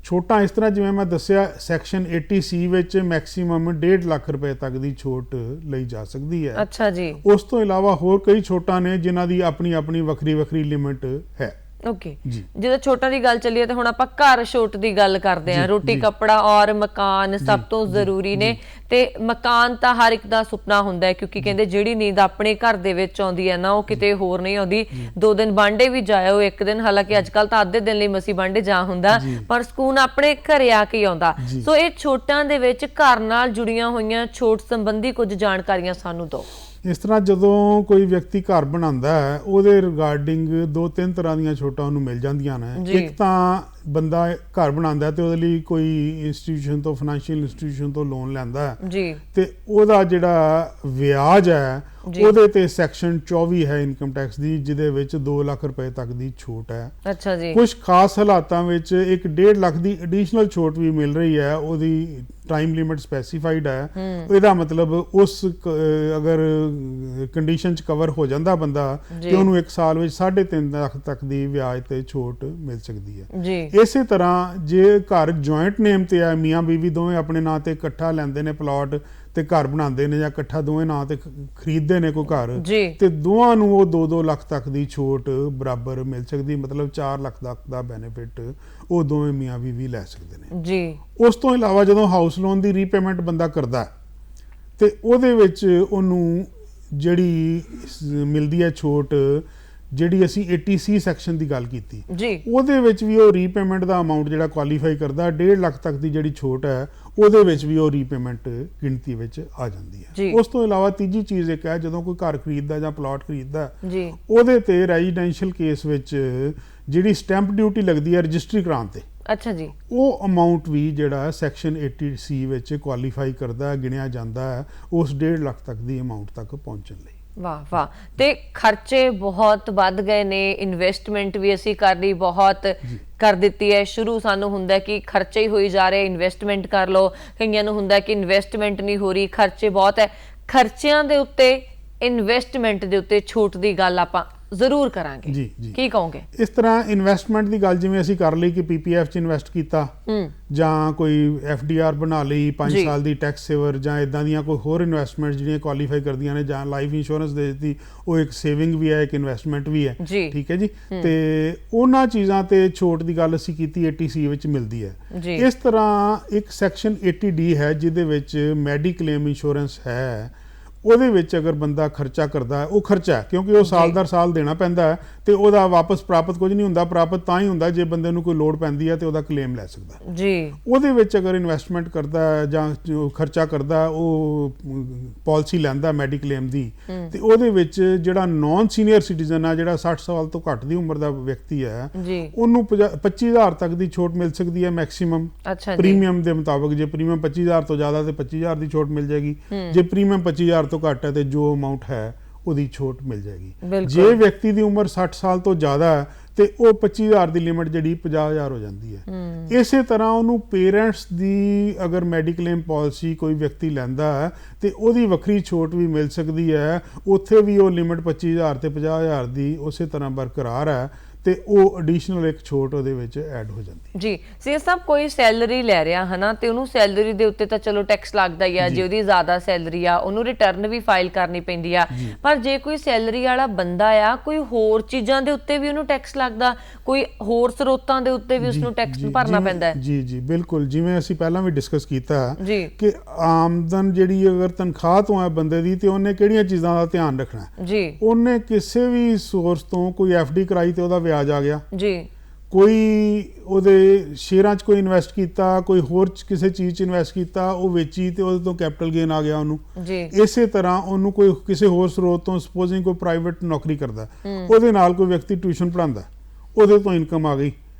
ਛੋਟਾਂ ਇਸ ਤਰ੍ਹਾਂ ਜਿਵੇਂ ਮੈਂ ਦੱਸਿਆ, ਸੈਕਸ਼ਨ 80C ਵਿੱਚ ਮੈਕਸਿਮਮ 1.5 ਲੱਖ ਰੁਪਏ ਤੱਕ ਦੀ ਛੋਟ ਲਈ ਜਾ ਸਕਦੀ ਹੈ। ਅੱਛਾ ਜੀ। ਉਸ ਤੋਂ ਇਲਾਵਾ ਹੋਰ ਕਈ ਛੋਟਾਂ ਨੇ ਜਿਨ੍ਹਾਂ ਦੀ ਆਪਣੀ ਆਪਣੀ ਵੱਖਰੀ ਲਿਮਿਟ ਹੈ। ਓਕੇ, ਜਦੋਂ ਛੋਟਾਂ ਦੀ ਗੱਲ ਚੱਲੀ ਹੈ ਤੇ ਹੁਣ ਆਪਾਂ ਘਰ ਛੋਟ ਦੀ ਗੱਲ ਕਰਦੇ ਹਾਂ। ਰੋਟੀ ਕੱਪੜਾ ਔਰ ਮਕਾਨ ਸਭ ਤੋਂ ਜ਼ਰੂਰੀ ਨੇ, ਤੇ ਮਕਾਨ ਤਾਂ ਹਰ ਇੱਕ ਦਾ ਸੁਪਨਾ ਹੁੰਦਾ ਹੈ, ਕਿਉਂਕਿ ਕਹਿੰਦੇ ਜਿਹੜੀ ਨੀਂਦ ਆਪਣੇ ਘਰ ਦੇ ਵਿੱਚ ਆਉਂਦੀ ਹੈ ਨਾ, ਉਹ ਕਿਤੇ ਹੋਰ ਨਹੀਂ ਆਉਂਦੀ। 2 ਦਿਨ ਬਾਂਡੇ ਵੀ ਜਾਇਓ, 1 ਦਿਨ, ਹਾਲਾਂਕਿ ਅੱਜ ਕੱਲ ਤਾਂ ਅੱਧੇ ਦਿਨ ਲਈ ਮਸੀਂ ਬਾਂਡੇ ਜਾ ਹੁੰਦਾ, ਪਰ ਸਕੂਨ ਆਪਣੇ ਘਰੇ ਆ ਕੇ ਆਉਂਦਾ। ਸੋ ਇਹ ਛੋਟਾਂ ਦੇ ਵਿੱਚ ਘਰ ਨਾਲ ਜੁੜੀਆਂ ਹੋਈਆਂ ਛੋਟ ਸੰਬੰਧੀ ਕੁਝ ਜਾਣਕਾਰੀਆਂ ਸਾਨੂੰ ਦਿਓ। ਇਸ ਤਰ੍ਹਾਂ ਜਦੋਂ ਕੋਈ ਵਿਅਕਤੀ ਘਰ ਬਣਾਉਂਦਾ ਹੈ, ਉਹਦੇ ਰਿਗਾਰਡਿੰਗ 2-3 ਤਰ੍ਹਾਂ ਦੀਆਂ ਛੋਟਾਂ ਉਹਨੂੰ ਮਿਲ ਜਾਂਦੀਆਂ ਨੇ। ਇੱਕ ਤਾਂ ਬੰਦਾ ਘਰ ਬਣਾਉਂਦਾ ਤੇ ਉਹਦੇ ਲਈ ਕੋਈ ਇੰਸਟੀਟਿਊਸ਼ਨ ਤੋਂ, ਫਾਈਨੈਂਸ਼ੀਅਲ ਇੰਸਟੀਟਿਊਸ਼ਨ ਤੋਂ ਲੋਨ ਲੈਂਦਾ ਹੈ, ਤੇ ਉਹਦਾ ਜਿਹੜਾ ਵਿਆਜ ਹੈ ਉਹਦੇ ਤੇ ਸੈਕਸ਼ਨ 24 ਹੈ ਇਨਕਮ ਟੈਕਸ ਦੀ, ਜਿਹਦੇ ਵਿੱਚ 2 ਲੱਖ ਰੁਪਏ ਤੱਕ ਦੀ ਛੋਟ ਹੈ। ਅੱਛਾ ਜੀ। ਕੁਝ ਖਾਸ ਹਾਲਾਤਾਂ ਵਿੱਚ 1.5 ਲੱਖ ਦੀ ਐਡੀਸ਼ਨਲ ਛੋਟ ਵੀ ਮਿਲ ਰਹੀ ਹੈ, ਉਹਦੀ ਟਾਈਮ ਲਿਮਿਟ ਸਪੈਸੀਫਾਈਡ ਹੈ। ਇਹਦਾ ਮਤਲਬ ਉਸ ਅਗਰ ਕੰਡੀਸ਼ਨ 'ਚ ਕਵਰ ਹੋ ਜਾਂਦਾ ਬੰਦਾ ਤੇ ਉਹਨੂੰ 1 ਸਾਲ ਵਿੱਚ 3.5 ਲੱਖ ਤੱਕ ਦੀ ਵਿਆਜ ਤੇ ਛੋਟ ਮਿਲ ਸਕਦੀ ਹੈ। ਇਸੇ ਤਰ੍ਹਾਂ ਜੇ ਘਰ ਜੁਆਇੰਟ ਨੇਮ ਤੇ ਹੈ, ਮੀਆਂ ਬੀਵੀ ਦੋਵੇਂ ਆਪਣੇ ਨਾਂ ਤੇ ਇਕੱਠਾ ਲੈਂਦੇ ਨੇ ਪਲਾਟ ਤੇ ਘਰ ਬਣਾਉਂਦੇ ਨੇ, ਜਾਂ ਇਕੱਠਾ ਦੋਵੇਂ ਨਾਂ ਤੇ ਖਰੀਦਦੇ ਨੇ ਕੋਈ ਘਰ, ਤੇ ਦੋਵਾਂ ਨੂੰ ਉਹ 2-2 ਲੱਖ ਤੱਕ ਦੀ ਛੋਟ ਬਰਾਬਰ ਮਿਲ ਸਕਦੀ, ਮਤਲਬ 4 ਲੱਖ ਤੱਕ ਦਾ ਬੈਨੀਫਿਟ ਉਹ ਦੋਵੇਂ ਮੀਆਂ ਬੀਵੀ ਲੈ ਸਕਦੇ ਨੇ। ਉਸ ਤੋਂ ਇਲਾਵਾ ਜਦੋਂ ਹਾਊਸ ਲੋਨ ਦੀ ਰੀਪੇਮੈਂਟ ਬੰਦਾ ਕਰਦਾ ਤੇ ਉਹਦੇ ਵਿੱਚ ਉਹਨੂੰ ਜਿਹੜੀ ਮਿਲਦੀ ਹੈ ਛੋਟ, ਜਿਹੜੀ ਅਸੀਂ 80C ਸੈਕਸ਼ਨ ਦੀ ਗੱਲ ਕੀਤੀ, ਉਹਦੇ ਵਿੱਚ ਵੀ ਉਹ ਰੀਪੇਮੈਂਟ ਦਾ ਅਮਾਉਂਟ ਜਿਹੜਾ ਕੁਆਲੀਫਾਈ ਕਰਦਾ, 1.5 ਲੱਖ ਤੱਕ ਦੀ ਜਿਹੜੀ ਛੋਟ ਹੈ ਉਹਦੇ ਵਿੱਚ ਵੀ ਉਹ ਰੀਪੇਮੈਂਟ ਗਿਣਤੀ ਵਿੱਚ ਆ ਜਾਂਦੀ ਹੈ। ਉਸ ਤੋਂ ਇਲਾਵਾ ਤੀਜੀ ਚੀਜ਼ ਇੱਕ ਹੈ, ਜਦੋਂ ਕੋਈ ਘਰ ਖਰੀਦਦਾ ਜਾਂ ਪਲਾਟ ਖਰੀਦਦਾ, ਉਹਦੇ ਤੇ ਰੈਜ਼ੀਡੈਂਸ਼ੀਅਲ ਕੇਸ ਵਿੱਚ ਜਿਹੜੀ ਸਟੈਂਪ ਡਿਊਟੀ ਲੱਗਦੀ ਹੈ ਰਜਿਸਟਰੀ ਕਰਾਉਣ ਤੇ, ਅੱਛਾ ਜੀ, ਉਹ ਅਮਾਉਂਟ ਵੀ ਜਿਹੜਾ ਸੈਕਸ਼ਨ 80C ਵਿੱਚ ਕੁਆਲੀਫਾਈ ਕਰਦਾ, ਗਿਣਿਆ ਜਾਂਦਾ ਹੈ ਉਸ 1.5 ਲੱਖ ਤੱਕ ਦੀ ਅਮਾਉਂਟ ਤੱਕ ਪਹੁੰਚਣ ਲਈ। ਵਾਹ ਵਾਹ। ਤੇ ਖਰਚੇ ਬਹੁਤ ਵੱਧ ਗਏ ਨੇ, ਇਨਵੈਸਟਮੈਂਟ ਵੀ ਅਸੀਂ ਕਰਨੀ ਬਹੁਤ ਕਰ ਦਿੱਤੀ ਹੈ। ਸ਼ੁਰੂ ਸਾਨੂੰ ਹੁੰਦਾ ਕਿ ਖਰਚੇ ਹੀ ਹੋਈ ਜਾ ਰਹੇ, ਇਨਵੈਸਟਮੈਂਟ ਕਰ ਲਓ, ਕਈਆਂ ਨੂੰ ਹੁੰਦਾ ਕਿ ਇਨਵੈਸਟਮੈਂਟ ਨਹੀਂ ਹੋ ਰਹੀ, ਖਰਚੇ ਬਹੁਤ ਹੈ। ਖਰਚਿਆਂ ਦੇ ਉੱਤੇ, ਇਨਵੈਸਟਮੈਂਟ ਦੇ ਉੱਤੇ ਛੋਟ ਦੀ ਗੱਲ ਆਪਾਂ ਜ਼ਰੂਰ ਕਰਾਂਗੇ। ਕੀ ਕਹੋਗੇ? ਇਸ ਤਰ੍ਹਾਂ ਇਨਵੈਸਟਮੈਂਟ ਦੀ ਗੱਲ ਜਿਵੇਂ ਅਸੀਂ ਕਰ ਲਈ ਕਿ PPF 'ਚ ਇਨਵੈਸਟ ਕੀਤਾ, ਜਾਂ ਕੋਈ FDR ਬਣਾ ਲਈ 5 ਸਾਲ ਦੀ ਟੈਕਸ ਸੇਵਰ, ਜਾਂ ਇਦਾਂ ਦੀਆਂ ਕੋਈ ਹੋਰ ਇਨਵੈਸਟਮੈਂਟ ਜਿਹੜੀਆਂ ਕੁਆਲੀਫਾਈ ਕਰਦੀਆਂ ਨੇ, ਜਾਂ ਲਾਈਫ ਇੰਸ਼ੋਰੈਂਸ ਦੇ ਦਿੱਤੀ, ਉਹ ਇੱਕ ਸੇਵਿੰਗ ਵੀ ਹੈ, ਇੱਕ ਇਨਵੈਸਟਮੈਂਟ ਵੀ ਹੈ। ਠੀਕ ਹੈ ਜੀ। ਤੇ ਉਹਨਾਂ ਚੀਜ਼ਾਂ ਤੇ ਛੋਟ ਦੀ ਗੱਲ ਅਸੀਂ ਕੀਤੀ 80C ਵਿੱਚ ਮਿਲਦੀ ਹੈ। ਇਸ ਤਰ੍ਹਾਂ ਇੱਕ ਸੈਕਸ਼ਨ 80D ਹੈ ਜਿਹਦੇ ਵਿੱਚ ਮੈਡੀਕਲੇਮ ਇੰਸ਼ੋਰੈਂਸ ਹੈ। ਉਹਦੇ ਵਿੱਚ ਅਗਰ ਬੰਦਾ ਖਰਚਾ ਕਰਦਾ, ਉਹ ਖਰਚਾ ਕਿਉਂਕਿ ਉਹ ਸਾਲ ਦਰ ਸਾਲ ਦੇਣਾ ਪੈਂਦਾ ਹੈ, ਤੇ ਉਹਦਾ ਵਾਪਸ ਪ੍ਰਾਪਤ ਕੁਝ ਨਹੀਂ ਹੁੰਦਾ। ਪ੍ਰਾਪਤ ਤਾਂ ਹੀ ਹੁੰਦਾ ਜੇ ਬੰਦੇ ਨੂੰ ਕੋਈ ਲੋੜ ਪੈਂਦੀ ਹੈ ਤੇ ਉਹਦਾ ਕਲੇਮ ਲੈ ਸਕਦਾ ਜੀ। ਉਹਦੇ ਵਿੱਚ ਅਗਰ ਇਨਵੈਸਟਮੈਂਟ ਕਰਦਾ ਜਾਂ ਖਰਚਾ ਕਰਦਾ, ਉਹ ਪਾਲਿਸੀ ਲੈਂਦਾ ਮੈਡੀਕਲੇਮ ਦੀ, ਤੇ ਉਹਦੇ ਵਿੱਚ ਜਿਹੜਾ ਨਾਨ ਸੀਨੀਅਰ ਸਿਟੀਜ਼ਨ ਆ, ਜਿਹੜਾ 60 ਸਾਲ ਤੋਂ ਘੱਟ ਦੀ ਉਮਰ ਦਾ ਵਿਅਕਤੀ ਹੈ, ਉਹਨੂੰ 25,000 ਤੱਕ ਦੀ ਛੋਟ ਮਿਲ ਸਕਦੀ ਹੈ ਮੈਕਸਿਮਮ, ਪ੍ਰੀਮੀਅਮ ਦੇ ਮੁਤਾਬਕ। ਜੇ ਪ੍ਰੀਮੀਅਮ 25,000 ਤੋਂ ਜ਼ਿਆਦਾ ਤੇ 25,000 ਦੀ ਛੋਟ ਮਿਲ ਜਾਏਗੀ, ਜੇ ਪ੍ਰੀਮੀਅਮ 25,000 ਤੋਂ ਘੱਟ ਹੈ ਤੇ ਜੋ ਅਮਾਉਂਟ ਹੈ ਉਹਦੀ ਛੋਟ ਮਿਲ ਜਾਏਗੀ। ਜੇ ਵਿਅਕਤੀ ਦੀ ਉਮਰ 60 ਸਾਲ ਤੋਂ ਜ਼ਿਆਦਾ ਹੈ ਤੇ ਉਹ 25,000 ਦੀ ਲਿਮਿਟ ਜਿਹੜੀ 50,000 ਹੋ ਜਾਂਦੀ ਹੈ। ਇਸੇ ਤਰ੍ਹਾਂ ਉਹਨੂੰ ਪੇਰੈਂਟਸ ਦੀ ਅਗਰ ਮੈਡੀਕਲੇਮ ਪਾਲਿਸੀ ਕੋਈ ਵਿਅਕਤੀ ਲੈਂਦਾ ਹੈ ਤੇ ਉਹਦੀ ਵੱਖਰੀ ਛੋਟ ਵੀ ਮਿਲ ਸਕਦੀ ਹੈ। ਉੱਥੇ ਵੀ ਉਹ ਲਿਮਿਟ 25,000 ਤੇ 50,000 ਦੀ ਉਸੇ ਤਰ੍ਹਾਂ ਬਰਕਰਾਰ ਹੈ, ਤੇ ਉਹ ਐਡੀਸ਼ਨਲ ਇੱਕ ਛੋਟ ਉਹਦੇ ਵਿੱਚ ਐਡ ਹੋ ਜਾਂਦੀ ਜੀ। ਸੀਐਸ ਸਾਹਿਬ, ਕੋਈ ਸੈਲਰੀ ਲੈ ਰਿਹਾ ਹੈ ਨਾ, ਤੇ ਉਹਨੂੰ ਸੈਲਰੀ ਦੇ ਉੱਤੇ ਤਾਂ ਚਲੋ ਟੈਕਸ ਲੱਗਦਾ ਹੀ ਆ, ਜੇ ਉਹਦੀ ਜ਼ਿਆਦਾ ਸੈਲਰੀ ਆ ਉਹਨੂੰ ਰਿਟਰਨ ਵੀ ਫਾਈਲ ਕਰਨੀ ਪੈਂਦੀ ਆ, ਪਰ ਜੇ ਕੋਈ ਸੈਲਰੀ ਵਾਲਾ ਬੰਦਾ ਆ, ਕੋਈ ਹੋਰ ਚੀਜ਼ਾਂ ਦੇ ਉੱਤੇ ਵੀ ਉਹਨੂੰ ਟੈਕਸ ਲੱਗਦਾ, ਕੋਈ ਹੋਰ ਸਰੋਤਾਂ ਦੇ ਉੱਤੇ ਵੀ ਉਸਨੂੰ ਟੈਕਸ ਭਰਨਾ ਪੈਂਦਾ ਹੈ? ਜੀ ਜੀ ਬਿਲਕੁਲ। ਜਿਵੇਂ ਅਸੀਂ ਪਹਿਲਾਂ ਵੀ ਡਿਸਕਸ ਕੀਤਾ ਕਿ ਆਮਦਨ ਜਿਹੜੀ ਅਗਰ ਤਨਖਾਹ ਤੋਂ ਹੈ ਬੰਦੇ ਦੀ, ਤੇ ਉਹਨੇ ਕਿਹੜੀਆਂ ਚੀਜ਼ਾਂ ਦਾ ਧਿਆਨ ਰੱਖਣਾ ਜੀ। ਉਹਨੇ ਕਿਸੇ ਵੀ ਸੋਰਸ ਤੋਂ ਕੋਈ FD ਕਰਾਈ ਤੇ ਉਹਦਾ ਵਿਆਜ ਆ ਗਿਆ ਜੀ, ਕੋਈ ਉਹਦੇ ਸ਼ੇਅਰਾਂ 'ਚ ਕੋਈ ਇਨਵੈਸਟ ਕੀਤਾ, ਕੋਈ ਹੋਰ ਕਿਸੇ ਚੀਜ਼ 'ਚ ਇਨਵੈਸਟ ਕੀਤਾ, ਉਹ ਵੇਚੀ ਤੇ ਉਹਦੇ ਤੋਂ ਕੈਪੀਟਲ ਗੇਨ ਆ ਗਿਆ ਉਹਨੂੰ ਜੀ। ਇਸੇ ਤਰ੍ਹਾਂ ਉਹਨੂੰ ਕੋਈ ਕਿਸੇ ਹੋਰ ਸਰੋਤ ਤੋਂ, ਸਪੋਜ਼ਿੰਗ ਕੋਈ ਪ੍ਰਾਈਵੇਟ ਨੌਕਰੀ ਕਰਦਾ, ਉਹਦੇ ਨਾਲ ਕੋਈ ਵਿਅਕਤੀ ਟਿਊਸ਼ਨ ਪੜ੍ਹਾਉਂਦਾ, ਉਹਦੇ ਤੋਂ ਇਨਕਮ ਆ ਗਈ,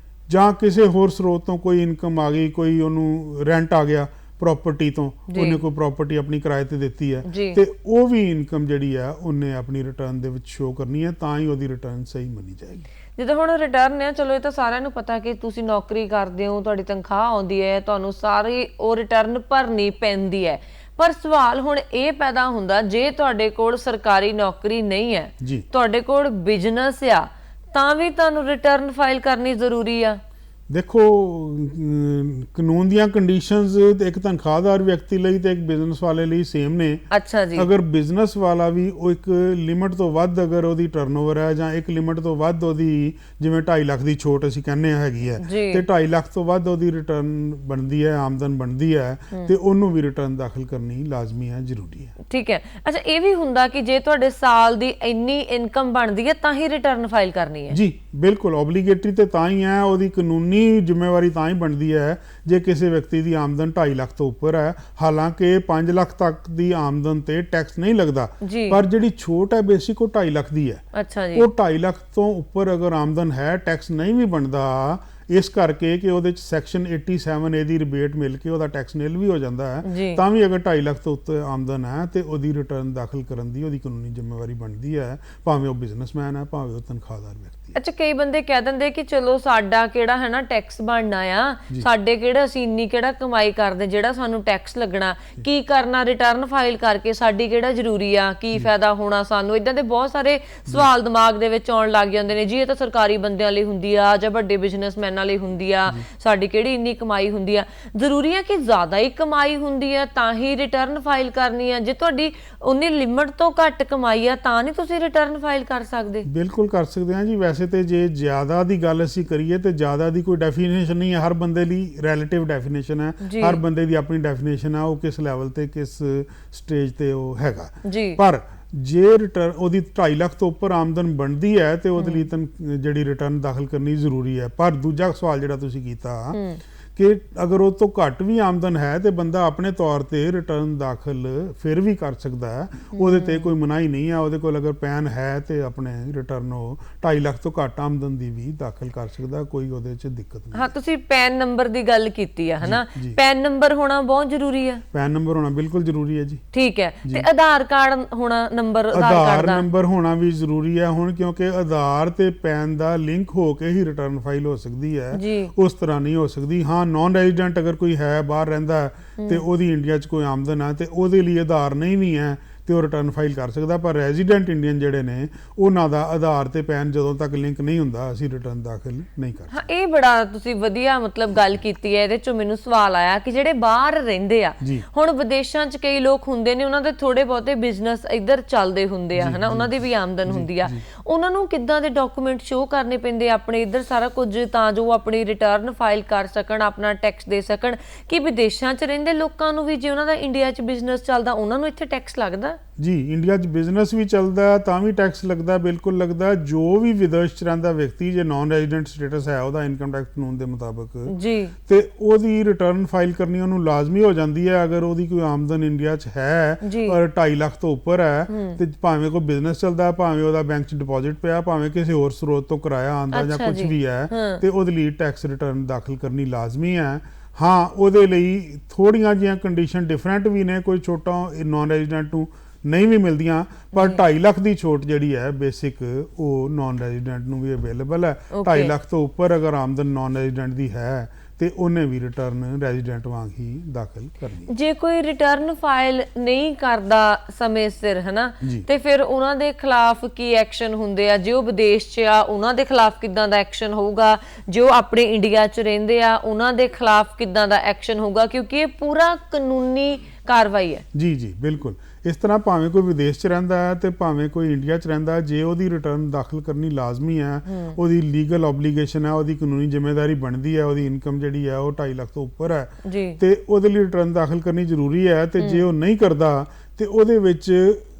ਜਾਂ ਕਿਸੇ ਹੋਰ ਸਰੋਤ ਤੋਂ ਕੋਈ ਇਨਕਮ ਆ ਗਈ, ਕੋਈ ਉਹਨੂੰ ਰੈਂਟ ਆ ਗਿਆ, ਪ੍ਰਾਪਰਟੀ ਤੋਂ, ਉਹਨੇ ਕੋਈ ਪ੍ਰਾਪਰਟੀ ਆਪਣੀ ਕਿਰਾਏ ਤੇ ਦਿੱਤੀ ਹੈ, ਜੀ। ਤੇ ਉਹ ਵੀ ਇਨਕਮ ਜਿਹੜੀ ਆ ਉਹਨੇ ਆਪਣੀ ਰਿਟਰਨ ਦੇ ਵਿੱਚ ਸ਼ੋ ਕਰਨੀ ਹੈ, ਤਾਂ ਹੀ ਉਹਦੀ ਰਿਟਰਨ ਸਹੀ ਮੰਨੀ ਜਾਏਗੀ। ਜਿੱਦਾਂ ਹੁਣ ਰਿਟਰਨ ਹੈ, ਚਲੋ ਇਹ ਤਾਂ ਸਾਰਿਆਂ ਨੂੰ ਪਤਾ ਕਿ ਤੁਸੀਂ ਨੌਕਰੀ ਕਰਦੇ ਹੋ, ਤੁਹਾਡੀ ਤਨਖਾਹ ਆਉਂਦੀ ਹੈ, ਤੁਹਾਨੂੰ ਸਾਰੀ ਉਹ ਰਿਟਰਨ ਭਰਨੀ ਪੈਂਦੀ ਹੈ, ਪਰ ਸਵਾਲ ਹੁਣ ਇਹ ਪੈਦਾ ਹੁੰਦਾ ਜੇ ਤੁਹਾਡੇ ਕੋਲ ਸਰਕਾਰੀ ਨੌਕਰੀ ਨਹੀਂ ਹੈ, ਜੀ, ਤੁਹਾਡੇ ਕੋਲ ਬਿਜ਼ਨਸ ਆ, ਤਾਂ ਵੀ ਤੁਹਾਨੂੰ ਰਿਟਰਨ ਫਾਈਲ ਕਰਨੀ ਜ਼ਰੂਰੀ ਆ। ਦੇਖੋ ਕਾਨੂੰਨ ਦੀਆਂ ਕੰਡੀਸ਼ਨਸ ਇੱਕ ਤਨਖਾਹਦਾਰ ਵਿਅਕਤੀ ਲਈ ਤੇ ਇੱਕ ਬਿਜ਼ਨਸ ਵਾਲੇ ਲਈ ਸੇਮ ਨੇ। ਅੱਛਾ ਜੀ। ਅਗਰ ਬਿਜ਼ਨਸ ਵਾਲਾ ਵੀ ਉਹ ਇੱਕ ਲਿਮਟ ਤੋਂ ਵੱਧ ਅਗਰ ਉਹਦੀ ਟਰਨਓਵਰ ਹੈ ਜਾਂ ਇੱਕ ਲਿਮਟ ਤੋਂ ਵੱਧ ਉਹਦੀ ਜਿਵੇਂ 2.5 ਲੱਖ ਦੀ ਛੋਟ ਅਸੀਂ ਕਹਿੰਦੇ ਹੈਗੀ ਹੈ, ਤੇ 2.5 ਲੱਖ ਤੋਂ ਵੱਧ ਉਹਦੀ ਰਿਟਰਨ ਬਣਦੀ ਹੈ, ਆਮਦਨ ਬਣਦੀ ਹੈ, ਤੇ ਉਹਨੂੰ ਵੀ ਰਿਟਰਨ ਦਾਖਲ ਕਰਨੀ ਲਾਜ਼ਮੀ ਹੈ, ਜ਼ਰੂਰੀ ਹੈ। ਠੀਕ ਹੈ। ਅੱਛਾ, ਇਹ ਵੀ ਹੁੰਦਾ ਕਿ ਜੇ ਤੁਹਾਡੇ ਸਾਲ ਦੀ ਇੰਨੀ ਇਨਕਮ ਬਣਦੀ ਹੈ ਤਾਂ ਹੀ ਰਿਟਰਨ ਫਾਈਲ ਕਰਨੀ ਹੈ? ਜੀ ਬਿਲਕੁਲ, ਓਬਲੀਗੇਟਰੀ ਤੇ ਤਾਂ ਹੀ ਹੈ, ਉਹਦੀ ਕਾਨੂੰਨੀ ਜ਼ਿੰਮੇਵਾਰੀ ਤਾਂ ਹੀ ਬਣਦੀ ਹੈ ਜੇ ਕਿਸੇ ਵਿਅਕਤੀ ਦੀ ਆਮਦਨ 2.5 ਲੱਖ ਤੋਂ ਉੱਪਰ ਹੈ। ਹਾਲਾਂਕਿ 5 ਲੱਖ ਤੱਕ ਦੀ ਆਮਦਨ ਤੇ ਟੈਕਸ ਨਹੀਂ ਲੱਗਦਾ, ਪਰ ਜਿਹੜੀ ਛੋਟ ਹੈ ਬੇਸਿਕ ਉਹ 2.5 ਲੱਖ ਦੀ ਹੈ। ਅੱਛਾ ਜੀ। ਉਹ 2.5 ਲੱਖ ਤੋਂ ਉੱਪਰ ਅਗਰ ਆਮਦਨ ਹੈ, ਟੈਕਸ ਨਹੀਂ ਵੀ ਬਣਦਾ, ਇਸ ਕਰਕੇ ਕਿ ਉਹਦੇ ਚ ਸੈਕਸ਼ਨ 87A ਦੀ ਰਿਬੇਟ ਮਿਲ ਕੇ ਉਹਦਾ ਟੈਕਸ ਨਿਲ ਵੀ ਹੋ ਜਾਂਦਾ ਹੈ, ਤਾਂ ਵੀ ਅਗਰ 2.5 ਲੱਖ ਤੋਂ ਉੱਤੇ ਆਮਦਨ ਹੈ ਤੇ ਉਹਦੀ ਰਿਟਰਨ ਦਾਖਲ ਕਰਨ ਦੀ ਉਹਦੀ ਕਾਨੂੰਨੀ ਜ਼ਿੰਮੇਵਾਰੀ ਬਣਦੀ ਹੈ, ਭਾਵੇਂ ਉਹ ਬਿਜ਼ਨਸਮੈਨ ਹੈ, ਭਾਵੇਂ ਉਹ ਤਨਖਾਹਦਾਰ ਵਿਅਕਤੀ। ਅੱਛਾ, ਕਈ ਬੰਦੇ ਕਹਿ ਦਿੰਦੇ ਕਿ ਚਲੋ ਸਾਡਾ ਕਿਹੜਾ ਹੈ ਨਾ ਟੈਕਸ ਬਣਨਾ ਆ, ਸਾਡੇ ਕਿਹੜਾ ਅਸੀਂ ਇੰਨੀ ਕਿਹੜਾ ਕਮਾਈ ਕਰਦੇ ਜਿਹੜਾ ਸਾਨੂੰ ਟੈਕਸ ਲੱਗਣਾ, ਕੀ ਕਰਨਾ ਰਿਟਰਨ ਫਾਈਲ ਕਰਕੇ, ਸਾਡੀ ਕਿਹੜਾ ਜ਼ਰੂਰੀ ਆ, ਕੀ ਫਾਇਦਾ ਹੋਣਾ ਸਾਨੂੰ। ਇਦਾਂ ਦੇ ਬਹੁਤ ਸਾਰੇ ਸਵਾਲ ਦਿਮਾਗ ਦੇ ਵਿੱਚ ਆਉਣ ਲੱਗ ਜਾਂਦੇ ਨੇ। ਜੀ ਇਹ ਤਾਂ ਸਰਕਾਰੀ ਬੰਦਿਆਂ ਲਈ ਹੁੰਦੀ ਆ ਜਾਂ ਵੱਡੇ ਬਿਜ਼ਨਸਮੈਨਾਂ ਲਈ ਹੁੰਦੀ ਆ, ਸਾਡੀ ਕਿਹੜੀ ਇੰਨੀ ਕਮਾਈ ਹੁੰਦੀ ਆ। ਜ਼ਰੂਰੀ ਆ ਕਿ ਜ਼ਿਆਦਾ ਹੀ ਕਮਾਈ ਹੁੰਦੀ ਆ ਤਾਂ ਹੀ ਰਿਟਰਨ ਫਾਈਲ ਕਰਨੀ ਆ? ਜੇ ਤੁਹਾਡੀ ਉਨੀ ਲਿਮਟ ਤੋਂ ਘੱਟ ਕਮਾਈ ਆ ਤਾਂ ਨਹੀਂ ਤੁਸੀਂ ਰਿਟਰਨ ਫਾਈਲ ਕਰ ਸਕਦੇ? ਬਿਲਕੁਲ ਕਰ ਸਕਦੇ ਹਾਂ ਜੀ। ਵੈਸੇ ਤੇ ਜੇ ਜ਼ਿਆਦਾ ਦੀ ਗੱਲ ਅਸੀਂ ਕਰੀਏ ਤੇ ਜ਼ਿਆਦਾ ਦੀ ਕੋਈ ਡੈਫੀਨੇਸ਼ਨ ਨਹੀਂ ਹੈ, ਹਰ ਬੰਦੇ ਲਈ ਰਿਲੇਟਿਵ ਡੈਫੀਨੇਸ਼ਨ ਹੈ, ਹਰ ਬੰਦੇ ਦੀ ਆਪਣੀ ਡੈਫੀਨੇਸ਼ਨ ਹੈ, ਉਹ ਕਿਸ ਲੈਵਲ ਤੇ ਕਿਸ ਸਟੇਜ ਤੇ ਉਹ ਹੈਗਾ। ਪਰ ਜੇ ਰਿਟਰਨ ਉਹਦੀ 2.5 ਲੱਖ ਤੋਂ ਉੱਪਰ ਆਮਦਨ ਬਣਦੀ ਹੈ ਤੇ ਉਹਦੇ ਲਈ ਜਿਹੜੀ ਰਿਟਰਨ ਦਾਖਲ ਕਰਨੀ ਜ਼ਰੂਰੀ ਹੈ। ਪਰ ਦੂਜਾ ਸਵਾਲ ਜਿਹੜਾ ਤੁਸੀਂ ਕੀਤਾ ਕਿ ਅਗਰ ਉਹ ਤੋਂ ਘੱਟ ਵੀ ਆਮਦਨ ਹੈ ਤੇ ਬੰਦਾ ਆਪਣੇ ਤੌਰ ਤੇ ਰਿਟਰਨ ਦਾਖਲ ਫਿਰ ਵੀ ਕਰ ਸਕਦਾ ਹੈ, ਉਹਦੇ ਤੇ ਕੋਈ ਮਨਾਹੀ ਨਹੀਂ ਹੈ। ਉਹਦੇ ਕੋਲ ਅਗਰ ਪੈਨ ਹੈ ਤੇ ਆਪਣੇ ਰਿਟਰਨ ਉਹ 2.5 ਲੱਖ ਤੋਂ ਘੱਟ ਆਮਦਨ ਦੀ ਵੀ ਦਾਖਲ ਕਰ ਸਕਦਾ, ਕੋਈ ਉਹਦੇ 'ਚ ਦਿੱਕਤ ਨਹੀਂ। ਹਾਂ, ਤੁਸੀਂ ਪੈਨ ਨੰਬਰ ਦੀ ਗੱਲ ਕੀਤੀ ਆ, ਹਨਾ? ਪੈਨ ਨੰਬਰ ਹੋਣਾ ਬਹੁਤ ਜ਼ਰੂਰੀ ਹੈ? ਪੈਨ ਨੰਬਰ ਹੋਣਾ ਬਿਲਕੁਲ ਜ਼ਰੂਰੀ ਹੈ ਜੀ। ਠੀਕ ਹੈ। ਤੇ ਆਧਾਰ ਕਾਰਡ ਹੋਣਾ, ਨੰਬਰ ਆਧਾਰ ਨੰਬਰ ਹੋਣਾ ਵੀ ਜ਼ਰੂਰੀ ਹੈ ਹੁਣ, ਕਿਉਂਕਿ ਆਧਾਰ ਤੇ ਪੈਨ ਦਾ ਲਿੰਕ ਹੋ ਕੇ ਹੀ ਰਿਟਰਨ ਫਾਈਲ ਹੋ ਸਕਦੀ ਹੈ, ਉਸ ਤਰ੍ਹਾਂ ਨਹੀਂ ਹੋ ਸਕਦੀ। ਹਾਂ, ਨਾਨ ਰੈਜ਼ੀਡੈਂਟ ਅਗਰ ਕੋਈ ਹੈ, ਬਾਹਰ ਰਹਿੰਦਾ ਤੇ ਉਹਦੀ ਇੰਡੀਆ 'ਚ ਕੋਈ ਆਮਦਨ ਹੈ ਤੇ ਉਹਦੇ ਲਈ ਆਧਾਰ ਨਹੀਂ ਵੀ ਹੈ ਤੇ ਉਹ ਰਿਟਰਨ ਫਾਈਲ ਕਰ ਸਕਦਾ। ਪਰ ਰੈਜ਼ੀਡੈਂਟ ਇੰਡੀਅਨ ਜਿਹੜੇ ਨੇ ਉਹਨਾਂ ਦਾ ਆਧਾਰ ਤੇ ਪੈਨ ਜਦੋਂ ਤੱਕ ਲਿੰਕ ਨਹੀਂ ਹੁੰਦਾ ਅਸੀਂ ਰਿਟਰਨ ਦਾਖਲ ਨਹੀਂ ਕਰ ਸਕਦੇ। ਹਾਂ, ਇਹ ਬੜਾ ਤੁਸੀਂ ਵਧੀਆ ਮਤਲਬ ਗੱਲ ਕੀਤੀ ਹੈ। ਇਹਦੇ ਚੋਂ ਮੈਨੂੰ ਸਵਾਲ ਆਇਆ ਕਿ ਜਿਹੜੇ ਬਾਹਰ ਰਹਿੰਦੇ ਆ, ਹੁਣ ਵਿਦੇਸ਼ਾਂ 'ਚ ਕਈ ਲੋਕ ਹੁੰਦੇ ਨੇ, ਉਹਨਾਂ ਦੇ ਥੋੜੇ ਬਹੁਤੇ ਬਿਜ਼ਨਸ ਇੱਧਰ ਚੱਲਦੇ ਹੁੰਦੇ ਆ, ਹਨਾ? ਉਹਨਾਂ ਦੀ ਵੀ ਆਮਦਨ ਹੁੰਦੀ ਆ, ਉਹਨਾਂ ਨੂੰ ਕਿੱਦਾਂ ਦੇ ਡਾਕੂਮੈਂਟ ਸ਼ੋ ਕਰਨੇ ਪੈਂਦੇ ਆਪਣੇ ਇੱਧਰ ਸਾਰਾ ਕੁਝ, ਤਾਂ ਜੋ ਆਪਣੀ ਰਿਟਰਨ ਫਾਈਲ ਕਰ ਸਕਣ, ਆਪਣਾ ਟੈਕਸ ਦੇ ਸਕਣ? ਕਿ ਵਿਦੇਸ਼ਾਂ 'ਚ ਰਹਿੰਦੇ ਲੋਕਾਂ ਨੂੰ ਵੀ ਜੇ ਉਹਨਾਂ ਦਾ ਇੰਡੀਆ 'ਚ ਬਿਜ਼ਨਸ ਚੱਲਦਾ ਉਹਨਾਂ ਨੂੰ ਇੱਥੇ ਟੈਕਸ ਲੱਗਦਾ? ਜੀ, ਇੰਡੀਆ 'ਚ ਬਿਜ਼ਨਸ ਵੀ ਚੱਲਦਾ ਤਾਂ ਵੀ ਟੈਕਸ ਲੱਗਦਾ, ਬਿਲਕੁਲ ਲੱਗਦਾ। ਜੋ ਵੀ ਵਿਦੇਸ਼ 'ਚ ਰਹਿੰਦਾ ਵਿਅਕਤੀ, ਜੇ ਨਾਨ ਰੈਜ਼ੀਡੈਂਟ ਸਟੇਟਸ ਹੈ ਉਹਦਾ ਇਨਕਮ ਟੈਕਸ ਕਾਨੂੰਨ ਦੇ ਮੁਤਾਬਕ, ਤੇ ਉਹਦੀ ਰਿਟਰਨ ਫਾਈਲ ਕਰਨੀ ਉਹਨੂੰ ਲਾਜ਼ਮੀ ਹੋ ਜਾਂਦੀ ਹੈ। ਅਗਰ ਉਹਦੀ ਕੋਈ ਆਮਦਨ ਇੰਡੀਆ 'ਚ ਹੈ ਔਰ 2.5 ਲੱਖ ਤੋਂ ਉੱਪਰ ਹੈ ਤੇ ਭਾਵੇਂ ਕੋਈ ਬਿਜ਼ਨਸ ਚੱਲਦਾ, ਭਾਵੇਂ ਉਹਦਾ ਬੈਂਕ 'ਚ ਡਿਪੋਜ਼ਿਟ ਪਿਆ, ਭਾਵੇਂ ਕਿਸੇ ਹੋਰ ਸਰੋਤ ਤੋਂ ਕਿਰਾਇਆ ਆਉਂਦਾ ਜਾਂ ਕੁਝ ਵੀ ਹੈ, ਤੇ ਉਹਦੇ ਲਈ ਟੈਕਸ ਰਿਟਰਨ ਦਾਖਲ ਕਰਨੀ ਲਾਜ਼ਮੀ ਹੈ। ਹਾਂ, ਉਹਦੇ ਲਈ ਥੋੜੀਆਂ ਜਿਹੀਆਂ ਕੰਡੀਸ਼ਨ ਡਿਫਰੈਂਟ ਵੀ ਨੇ, ਕੋਈ ਛੋਟਾ ਨਾਨ ਰੈਜ਼ੀਡੈਂਟ ਨੂੰ ਨਹੀਂ ਵੀ ਮਿਲਦੀਆਂ, ਪਰ 2.5 ਲੱਖ ਦੀ ਛੋਟ ਜਿਹੜੀ ਹੈ ਬੇਸਿਕ ਉਹ ਨਾਨ ਰੈਜ਼ੀਡੈਂਟ ਨੂੰ ਵੀ ਅਵੇਲੇਬਲ ਹੈ। 2.5 ਲੱਖ ਤੋਂ ਉੱਪਰ ਅਗਰ ਆਮਦਨ ਨਾਨ ਰੈਜ਼ੀਡੈਂਟ ਦੀ ਹੈ ਤੇ ਉਹਨੇ ਵੀ ਰਿਟਰਨ ਰੈਜ਼ੀਡੈਂਟ ਵਾਂਗ ਹੀ ਦਾਖਲ ਕਰਨੀ। ਜੇ ਕੋਈ ਰਿਟਰਨ ਫਾਈਲ ਨਹੀਂ ਕਰਦਾ ਸਮੇਂ ਸਿਰ, ਹਨਾ, ਤੇ ਫਿਰ ਉਹਨਾਂ ਦੇ ਖਿਲਾਫ ਕੀ ਐਕਸ਼ਨ ਹੁੰਦੇ ਆ? ਜੇ ਉਹ ਵਿਦੇਸ਼ 'ਚ ਆ ਉਹਨਾਂ ਦੇ ਖਿਲਾਫ ਕਿੱਦਾਂ ਦਾ ਐਕਸ਼ਨ ਹੋਊਗਾ? ਜੋ ਆਪਣੇ ਇੰਡੀਆ 'ਚ ਰਹਿੰਦੇ ਆ ਉਹਨਾਂ ਦੇ ਖਿਲਾਫ ਕਿੱਦਾਂ ਦਾ ਐਕਸ਼ਨ ਹੋਊਗਾ? ਕਿਉਂਕਿ ਇਹ ਪੂਰਾ ਕਾਨੂੰਨੀ ਕਾਰਵਾਈ ਹੈ। ਜੀ ਬਿਲਕੁਲ। ਇਸ ਤਰ੍ਹਾਂ ਭਾਵੇਂ ਕੋਈ ਵਿਦੇਸ਼ 'ਚ ਰਹਿੰਦਾ ਹੈ ਤੇ ਭਾਵੇਂ ਕੋਈ ਇੰਡੀਆ 'ਚ ਰਹਿੰਦਾ ਹੈ, ਜੇ ਉਹਦੀ ਰਿਟਰਨ ਦਾਖਲ ਕਰਨੀ ਲਾਜ਼ਮੀ ਹੈ, ਉਹਦੀ ਲੀਗਲ ਓਬਲੀਗੇਸ਼ਨ ਹੈ, ਉਹਦੀ ਕਾਨੂੰਨੀ ਜ਼ਿੰਮੇਵਾਰੀ ਬਣਦੀ ਹੈ, ਉਹਦੀ ਇਨਕਮ ਜਿਹੜੀ ਹੈ ਉਹ 2.5 ਲੱਖ ਤੋਂ ਉੱਪਰ ਹੈ ਤੇ ਉਹਦੇ ਲਈ ਰਿਟਰਨ ਦਾਖਲ ਕਰਨੀ ਜ਼ਰੂਰੀ ਹੈ। ਤੇ ਜੇ ਉਹ ਨਹੀਂ ਕਰਦਾ ਤੇ ਉਹਦੇ ਵਿੱਚ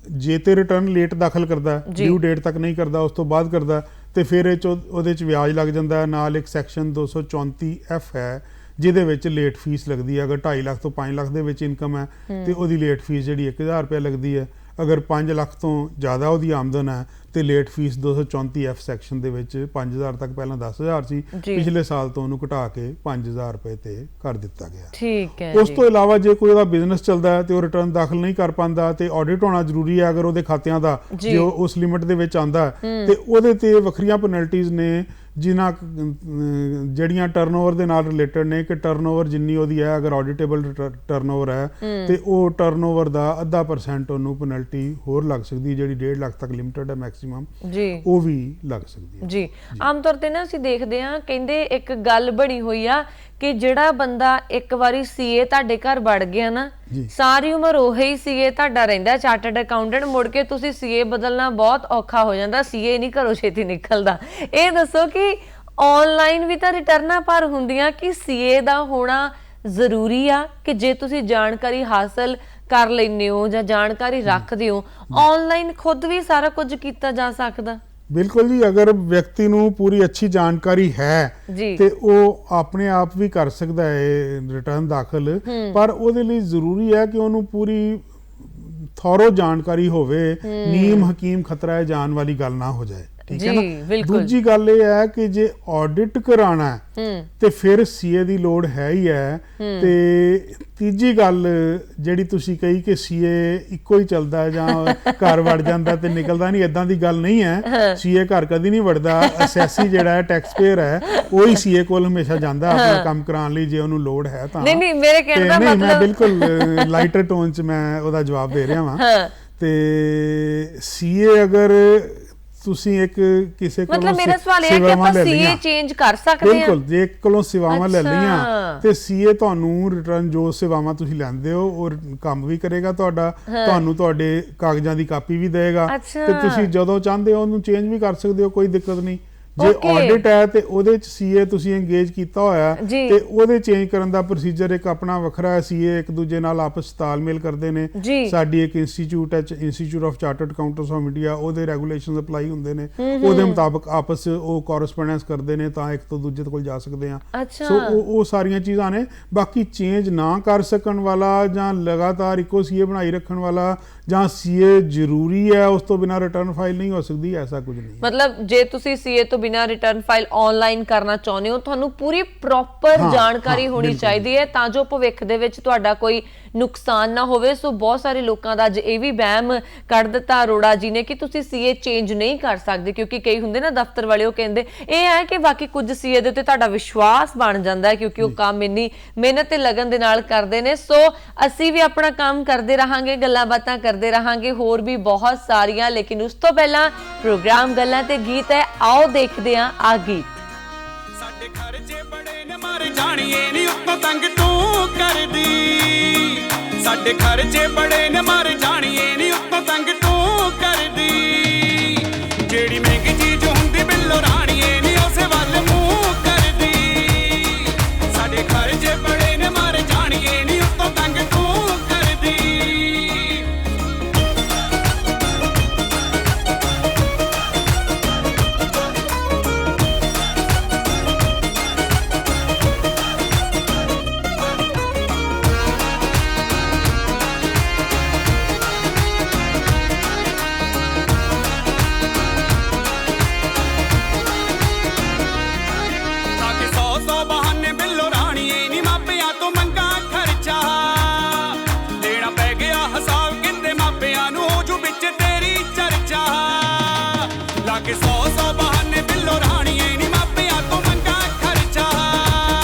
ਜੇ ਤੇ ਰਿਟਰਨ ਲੇਟ ਦਾਖਲ ਕਰਦਾ, ਡਿਊ ਡੇਟ ਤੱਕ ਨਹੀਂ ਕਰਦਾ, ਉਸ ਤੋਂ ਬਾਅਦ ਕਰਦਾ, ਤੇ ਫਿਰ ਉਹਦੇ 'ਚ ਵਿਆਜ ਲੱਗ ਜਾਂਦਾ। ਨਾਲ ਇੱਕ ਸੈਕਸ਼ਨ 234F ਹੈ ਜਿਹਦੇ ਵਿੱਚ ਲੇਟ ਫੀਸ ਲੱਗਦੀ ਹੈ। ਅਗਰ 2.5 ਲੱਖ ਤੋਂ 5 ਲੱਖ ਦੇ ਵਿੱਚ ਇਨਕਮ ਹੈ ਤੇ ਉਹਦੀ ਲੇਟ ਫੀਸ ਜਿਹੜੀ 1000 ਰੁਪਇਆ ਲੱਗਦੀ ਹੈ। ਅਗਰ 5 ਲੱਖ ਤੋਂ ਜ਼ਿਆਦਾ ਉਹਦੀ ਆਮਦਨ ਹੈ ਤੇ ਲੇਟ ਫੀਸ 234 F ਸੈਕਸ਼ਨ ਦੇ ਵਿੱਚ 5000 ਤੱਕ ਪਹਿਲਾਂ 10000 ਸੀ, ਪਿਛਲੇ ਸਾਲ ਤੋਂ ਉਹਨੂੰ ਘਟਾ ਕੇ 5000 ਰੁਪਏ ਤੇ ਕਰ ਦਿੱਤਾ ਗਿਆ। ਠੀਕ ਹੈ। ਉਸ ਤੋਂ ਇਲਾਵਾ ਜੇ ਕੋਈ ਉਹਦਾ ਬਿਜ਼ਨਸ ਚੱਲਦਾ ਹੈ ਤੇ ਉਹ ਰਿਟਰਨ ਦਾਖਲ ਨਹੀਂ ਕਰ ਪਾਉਂਦਾ ਤੇ ਆਡਿਟ ਹੋਣਾ ਜ਼ਰੂਰੀ ਹੈ ਅਗਰ ਉਹਦੇ ਖਾਤਿਆਂ ਦਾ, ਜੇ ਉਸ ਲਿਮਿਟ ਦੇ ਵਿੱਚ ਆਉਂਦਾ ਤੇ ਉਹਦੇ ਤੇ ਵੱਖਰੀਆਂ ਪੈਨਲਟੀਜ਼ ਨੇ ਜਿਨ੍ਹਾਂ ਜਿਹੜੀਆਂ ਟਰਨਓਵਰ ਦੇ ਨਾਲ ਰਿਲੇਟਡ ਨੇ ਕਿ ਟਰਨਓਵਰ ਜਿੰਨੀ ਉਹਦੀ ਹੈ ਅਗਰ ਆਡਿਟੇਬਲ ਟਰਨਓਵਰ ਹੈ ਤੇ ਉਹ ਟਰਨਓਵਰ ਦਾ 0.5% ਉਹਨੂੰ ਪੈਨਲਟੀ ਹੋਰ ਲੱਗ ਸਕਦੀ, ਜਿਹੜੀ 1.5 ਲੱਖ ਤੱਕ ਲਿਮਿਟਡ ਹੈ ਮੈਕਸਿਮਮ ਜੀ, ਉਹ ਵੀ ਲੱਗ ਸਕਦੀ ਹੈ ਜੀ। ਆਮ ਤੌਰ ਤੇ ਨਾ ਅਸੀਂ ਦੇਖਦੇ ਹਾਂ, ਕਹਿੰਦੇ ਇੱਕ ਗੱਲ ਬਣੀ ਹੋਈ ਆ ਕਿ ਜਿਹੜਾ ਬੰਦਾ ਇੱਕ ਵਾਰੀ ਸੀਏ ਤੁਹਾਡੇ ਘਰ ਵੜ ਗਿਆ ਨਾ, ਸਾਰੀ ਉਮਰ ਉਹੀ ਸੀਏ ਤੁਹਾਡਾ ਰਹਿੰਦਾ, ਚਾਰਟਰਡ ਅਕਾਊਂਟੈਂਟ। ਮੁੜ ਕੇ ਤੁਸੀਂ ਸੀਏ ਬਦਲਣਾ ਬਹੁਤ ਔਖਾ ਹੋ ਜਾਂਦਾ, ਸੀਏ ਨਹੀਂ ਘਰੋਂ ਛੇਤੀ ਨਿਕਲਦਾ। ਇਹ ਦੱਸੋ ਕਿ ਆਨਲਾਈਨ ਵੀ ਤਾਂ ਰਿਟਰਨਾਂ ਪਰ ਹੁੰਦੀਆਂ, ਕਿ ਸੀਏ ਦਾ ਹੋਣਾ ਜ਼ਰੂਰੀ ਆ ਕਿ ਜੇ ਤੁਸੀਂ ਜਾਣਕਾਰੀ ਹਾਸਲ ਕਰ ਲੈਂਦੇ ਹੋ ਜਾਂ ਜਾਣਕਾਰੀ ਰੱਖਦੇ ਹੋ, ਆਨਲਾਈਨ ਖੁਦ ਵੀ ਸਾਰਾ ਕੁਝ ਕੀਤਾ ਜਾ ਸਕਦਾ? ਬਿਲਕੁਲ ਜੀ, ਅਗਰ ਵਿਅਕਤੀ ਨੂੰ ਪੂਰੀ ਅੱਛੀ ਜਾਣਕਾਰੀ ਹੈ ਤੇ ਉਹ ਆਪਣੇ ਆਪ ਵੀ ਕਰ ਸਕਦਾ ਹੈ ਰਿਟਰਨ ਦਾਖਲ, ਪਰ ਉਹਦੇ ਲਈ ਜ਼ਰੂਰੀ ਹੈ ਕਿ ਉਹਨੂੰ ਪੂਰੀ ਥੋਰੋ ਜਾਣਕਾਰੀ ਹੋਵੇ, ਨੀਮ ਹਕੀਮ ਖਤਰਾ ਹੈ ਜਾਨ ਵਾਲੀ ਗੱਲ ਨਾ ਹੋ ਜਾਏ। ਠੀਕ ਹੈ ਨਾ। ਦੂਜੀ ਗੱਲ ਇਹ ਹੈ ਕਿ ਜੇ ਆਡਿਟ ਕਰਾਣਾ ਤੇ ਫਿਰ ਸੀਏ ਦੀ ਲੋੜ ਹੈ ਹੀ ਹੈ। ਤੇ ਤੀਜੀ ਗੱਲ ਜਿਹੜੀ ਤੁਸੀਂ ਕਹੀ ਕਿ ਸੀਏ ਇੱਕੋ ਹੀ ਚੱਲਦਾ ਜਾਂ ਘਰ ਵੜ ਜਾਂਦਾ ਤੇ ਨਿਕਲਦਾ ਨਹੀਂ, ਇਦਾਂ ਦੀ ਗੱਲ ਨਹੀਂ ਹੈ। ਸੀਏ ਘਰ ਕਦੀ ਨਹੀਂ ਵੜਦਾ। ਅਸੈਸੀ ਜਿਹੜਾ ਹੈ, ਟੈਕਸ ਪੇਅਰ ਹੈ, ਉਹੀ ਸੀਏ ਕੋਲ ਹਮੇਸ਼ਾ ਜਾਂਦਾ ਆਪਣਾ ਕੰਮ ਕਰਾਉਣ ਲਈ, ਜੇ ਉਹਨੂੰ ਲੋੜ ਹੈ ਤਾਂ। ਨਹੀਂ ਮੇਰੇ ਕਹਿਣ ਦਾ ਮਤਲਬ, ਮੈਂ ਬਿਲਕੁਲ ਲਾਈਟਰ ਟੋਨ 'ਚ ਮੈਂ ਉਹਦਾ ਜਵਾਬ ਦੇ ਰਿਹਾ ਵਾਂ। ਤੇ ਸੀਏ ਅਗਰ ਤੁਸੀਂ ਇੱਕ ਕਿਸੇ ਕੋਲੋਂ ਮਤਲਬ ਮੇਰਾ ਸਵਾਲ ਇਹ ਹੈ ਕਿ ਆਪਾਂ ਸੀਏ ਚੇਂਜ ਕਰ ਸਕਦੇ ਹਾਂ? ਬਿਲਕੁਲ, ਜੇ ਇੱਕ ਕੋਲੋਂ ਸੇਵਾਵਾਂ ਲੈ ਲਈਆਂ ਤੇ ਸੀਏ ਤੁਹਾਨੂੰ ਰਿਟਰਨ ਜੋ ਸੇਵਾਵਾਂ ਤੁਸੀਂ ਲੈਂਦੇ ਹੋ ਉਹ ਕੰਮ ਵੀ ਕਰੇਗਾ ਤੁਹਾਡਾ, ਤੁਹਾਨੂੰ ਤੁਹਾਡੇ ਕਾਗਜ਼ਾਂ ਦੀ ਕਾਪੀ ਵੀ ਦੇਗਾ ਤੇ ਤੁਸੀਂ ਜਦੋਂ ਚਾਹੁੰਦੇ ਹੋ ਉਹਨੂੰ ਚੇਂਜ ਵੀ ਕਰ ਸਕਦੇ ਹੋ, ਕੋਈ ਦਿੱਕਤ ਨਹੀਂ। ਜੇ ਆਡਿਟ ਹੈ ਤੇ ਉਹਦੇ ਚ ਸੀਏ ਤੁਸੀਂ ਇੰਗੇਜ ਕੀਤਾ ਹੋਇਆ ਤੇ ਉਹਦੇ ਚੇਂਜ ਕਰਨ ਦਾ ਪ੍ਰੋਸੀਜਰ ਇੱਕ ਆਪਣਾ ਵੱਖਰਾ ਹੈ। ਸੀਏ ਇੱਕ ਦੂਜੇ ਨਾਲ ਆਪਸ ਤਾਲਮੇਲ ਕਰਦੇ ਨੇ। ਸਾਡੀ ਇੱਕ ਇੰਸਟੀਚਿਊਟ ਹੈ, institute of chartered accountants of India, ਉਹਦੇ ਰੈਗੂਲੇਸ਼ਨਸ ਅਪਲਾਈ ਹੁੰਦੇ ਨੇ, ਉਹਦੇ ਮੁਤਾਬਕ ਆਪਸ ਉਹ ਕੋਰਸਪੋਂਡੈਂਸ ਕਰਦੇ ਨੇ ਤਾਂ ਇੱਕ ਤੋਂ ਦੂਜੇ ਕੋਲ ਜਾ ਸਕਦੇ ਆ। ਸੋ ਉਹ ਸਾਰੀਆਂ ਚੀਜ਼ਾਂ ਨੇ। ਬਾਕੀ ਚੇਂਜ ਨਾ ਕਰ ਸਕਣ ਵਾਲਾ ਜਾਂ ਲਗਾਤਾਰ ਇੱਕੋ ਸੀਏ ਬਣਾਈ ਰੱਖਣ ਵਾਲਾ ਜਾਂ ਸੀਏ ਜ਼ਰੂਰੀ ਹੈ ਉਸ ਤੋਂ ਬਿਨਾਂ ਰਿਟਰਨ ਫਾਈਲ ਨਹੀਂ ਹੋ ਸਕਦੀ, ਐਸਾ ਕੁਝ ਨਹੀਂ। ਮਤਲਬ ਜੇ ਤੁਸੀਂ ਸੀਏ ਤੋਂ ਬਿਨਾਂ ਰਿਟਰਨ ਫਾਈਲ ਆਨਲਾਈਨ ਕਰਨਾ ਚਾਹੁੰਦੇ ਹੋ, ਤੁਹਾਨੂੰ ਪੂਰੀ ਪ੍ਰੋਪਰ ਜਾਣਕਾਰੀ ਹੋਣੀ ਚਾਹੀਦੀ ਹੈ ਤਾਂ ਜੋ ਭਵਿੱਖ ਦੇ ਵਿੱਚ ਤੁਹਾਡਾ ਕੋਈ ਨੁਕਸਾਨ ਨਾ ਹੋਵੇ। ਸੋ ਬਹੁਤ ਸਾਰੇ ਲੋਕਾਂ ਦਾ ਅੱਜ ਇਹ ਵੀ ਵਹਿਮ ਕੱਢ ਦਿੱਤਾ ਅਰੋੜਾ ਜੀ ਨੇ ਕਿ ਤੁਸੀਂ ਸੀਏ ਚੇਂਜ ਨਹੀਂ ਕਰ ਸਕਦੇ, ਕਿਉਂਕਿ ਕਈ ਹੁੰਦੇ ਨਾ ਦਫ਼ਤਰ ਵਾਲੇ, ਉਹ ਕਹਿੰਦੇ ਇਹ ਹੈ ਕਿ ਬਾਕੀ ਕੁਝ ਸੀਏ ਦੇ ਉੱਤੇ ਤੁਹਾਡਾ ਵਿਸ਼ਵਾਸ ਬਣ ਜਾਂਦਾ ਹੈ ਕਿਉਂਕਿ ਉਹ ਕੰਮ ਇੰਨੀ ਮਿਹਨਤ ਤੇ ਲਗਨ ਦੇ ਨਾਲ ਕਰਦੇ ਨੇ। ਸੋ ਅਸੀਂ ਵੀ ਆਪਣਾ ਕੰਮ ਕਰਦੇ ਰਹਾਂਗੇ, ਗੱਲਾਂ ਬਾਤਾਂ ਕਰਦੇ ਰਹਾਂਗੇ ਹੋਰ ਵੀ ਬਹੁਤ ਸਾਰੀਆਂ, ਲੇਕਿਨ ਉਸ ਤੋਂ ਪਹਿਲਾਂ ਪ੍ਰੋਗਰਾਮ ਗੱਲਾਂ ਤੇ ਗੀਤ ਹੈ, ਆਓ ਦੇਖਦੇ ਹਾਂ ਆ ਗੀਤ। ਸਾਡੇ ਖਰਚੇ ਬੜੇ ਨੇ ਮਰ ਜਾਣੀਏ ਨੀ ਉੱਤੋਂ ਤੰਗ ਤੂੰ ਕਰਦੀ, ਸਾਡੇ ਖਰਚੇ ਬੜੇ ਨੇ ਮਰ ਜਾਣੀਏ ਨੀ ਉੱਤੋਂ ਤੰਗ ਤੂੰ ਕਰਦੀ, ਜਿਹੜੀ ਮਹਿੰਗੀ ਚੀਜ਼ ਹੁੰਦੀ ਬਿੱਲੋ ਰਾਣੀਏ ਨੀ ਉਸੇ ਵੱਲ ਮੂੰਹ ਕਰਦੀ, ਸਾਡੇ ਖਰਚੇ ਬੜੇ ਨੇ ਮਰ ਜਾਣੀਏ ਨੀ ਉੱਤੋਂ ਤੰਗ ਤੂੰ ਕਰਦੀ।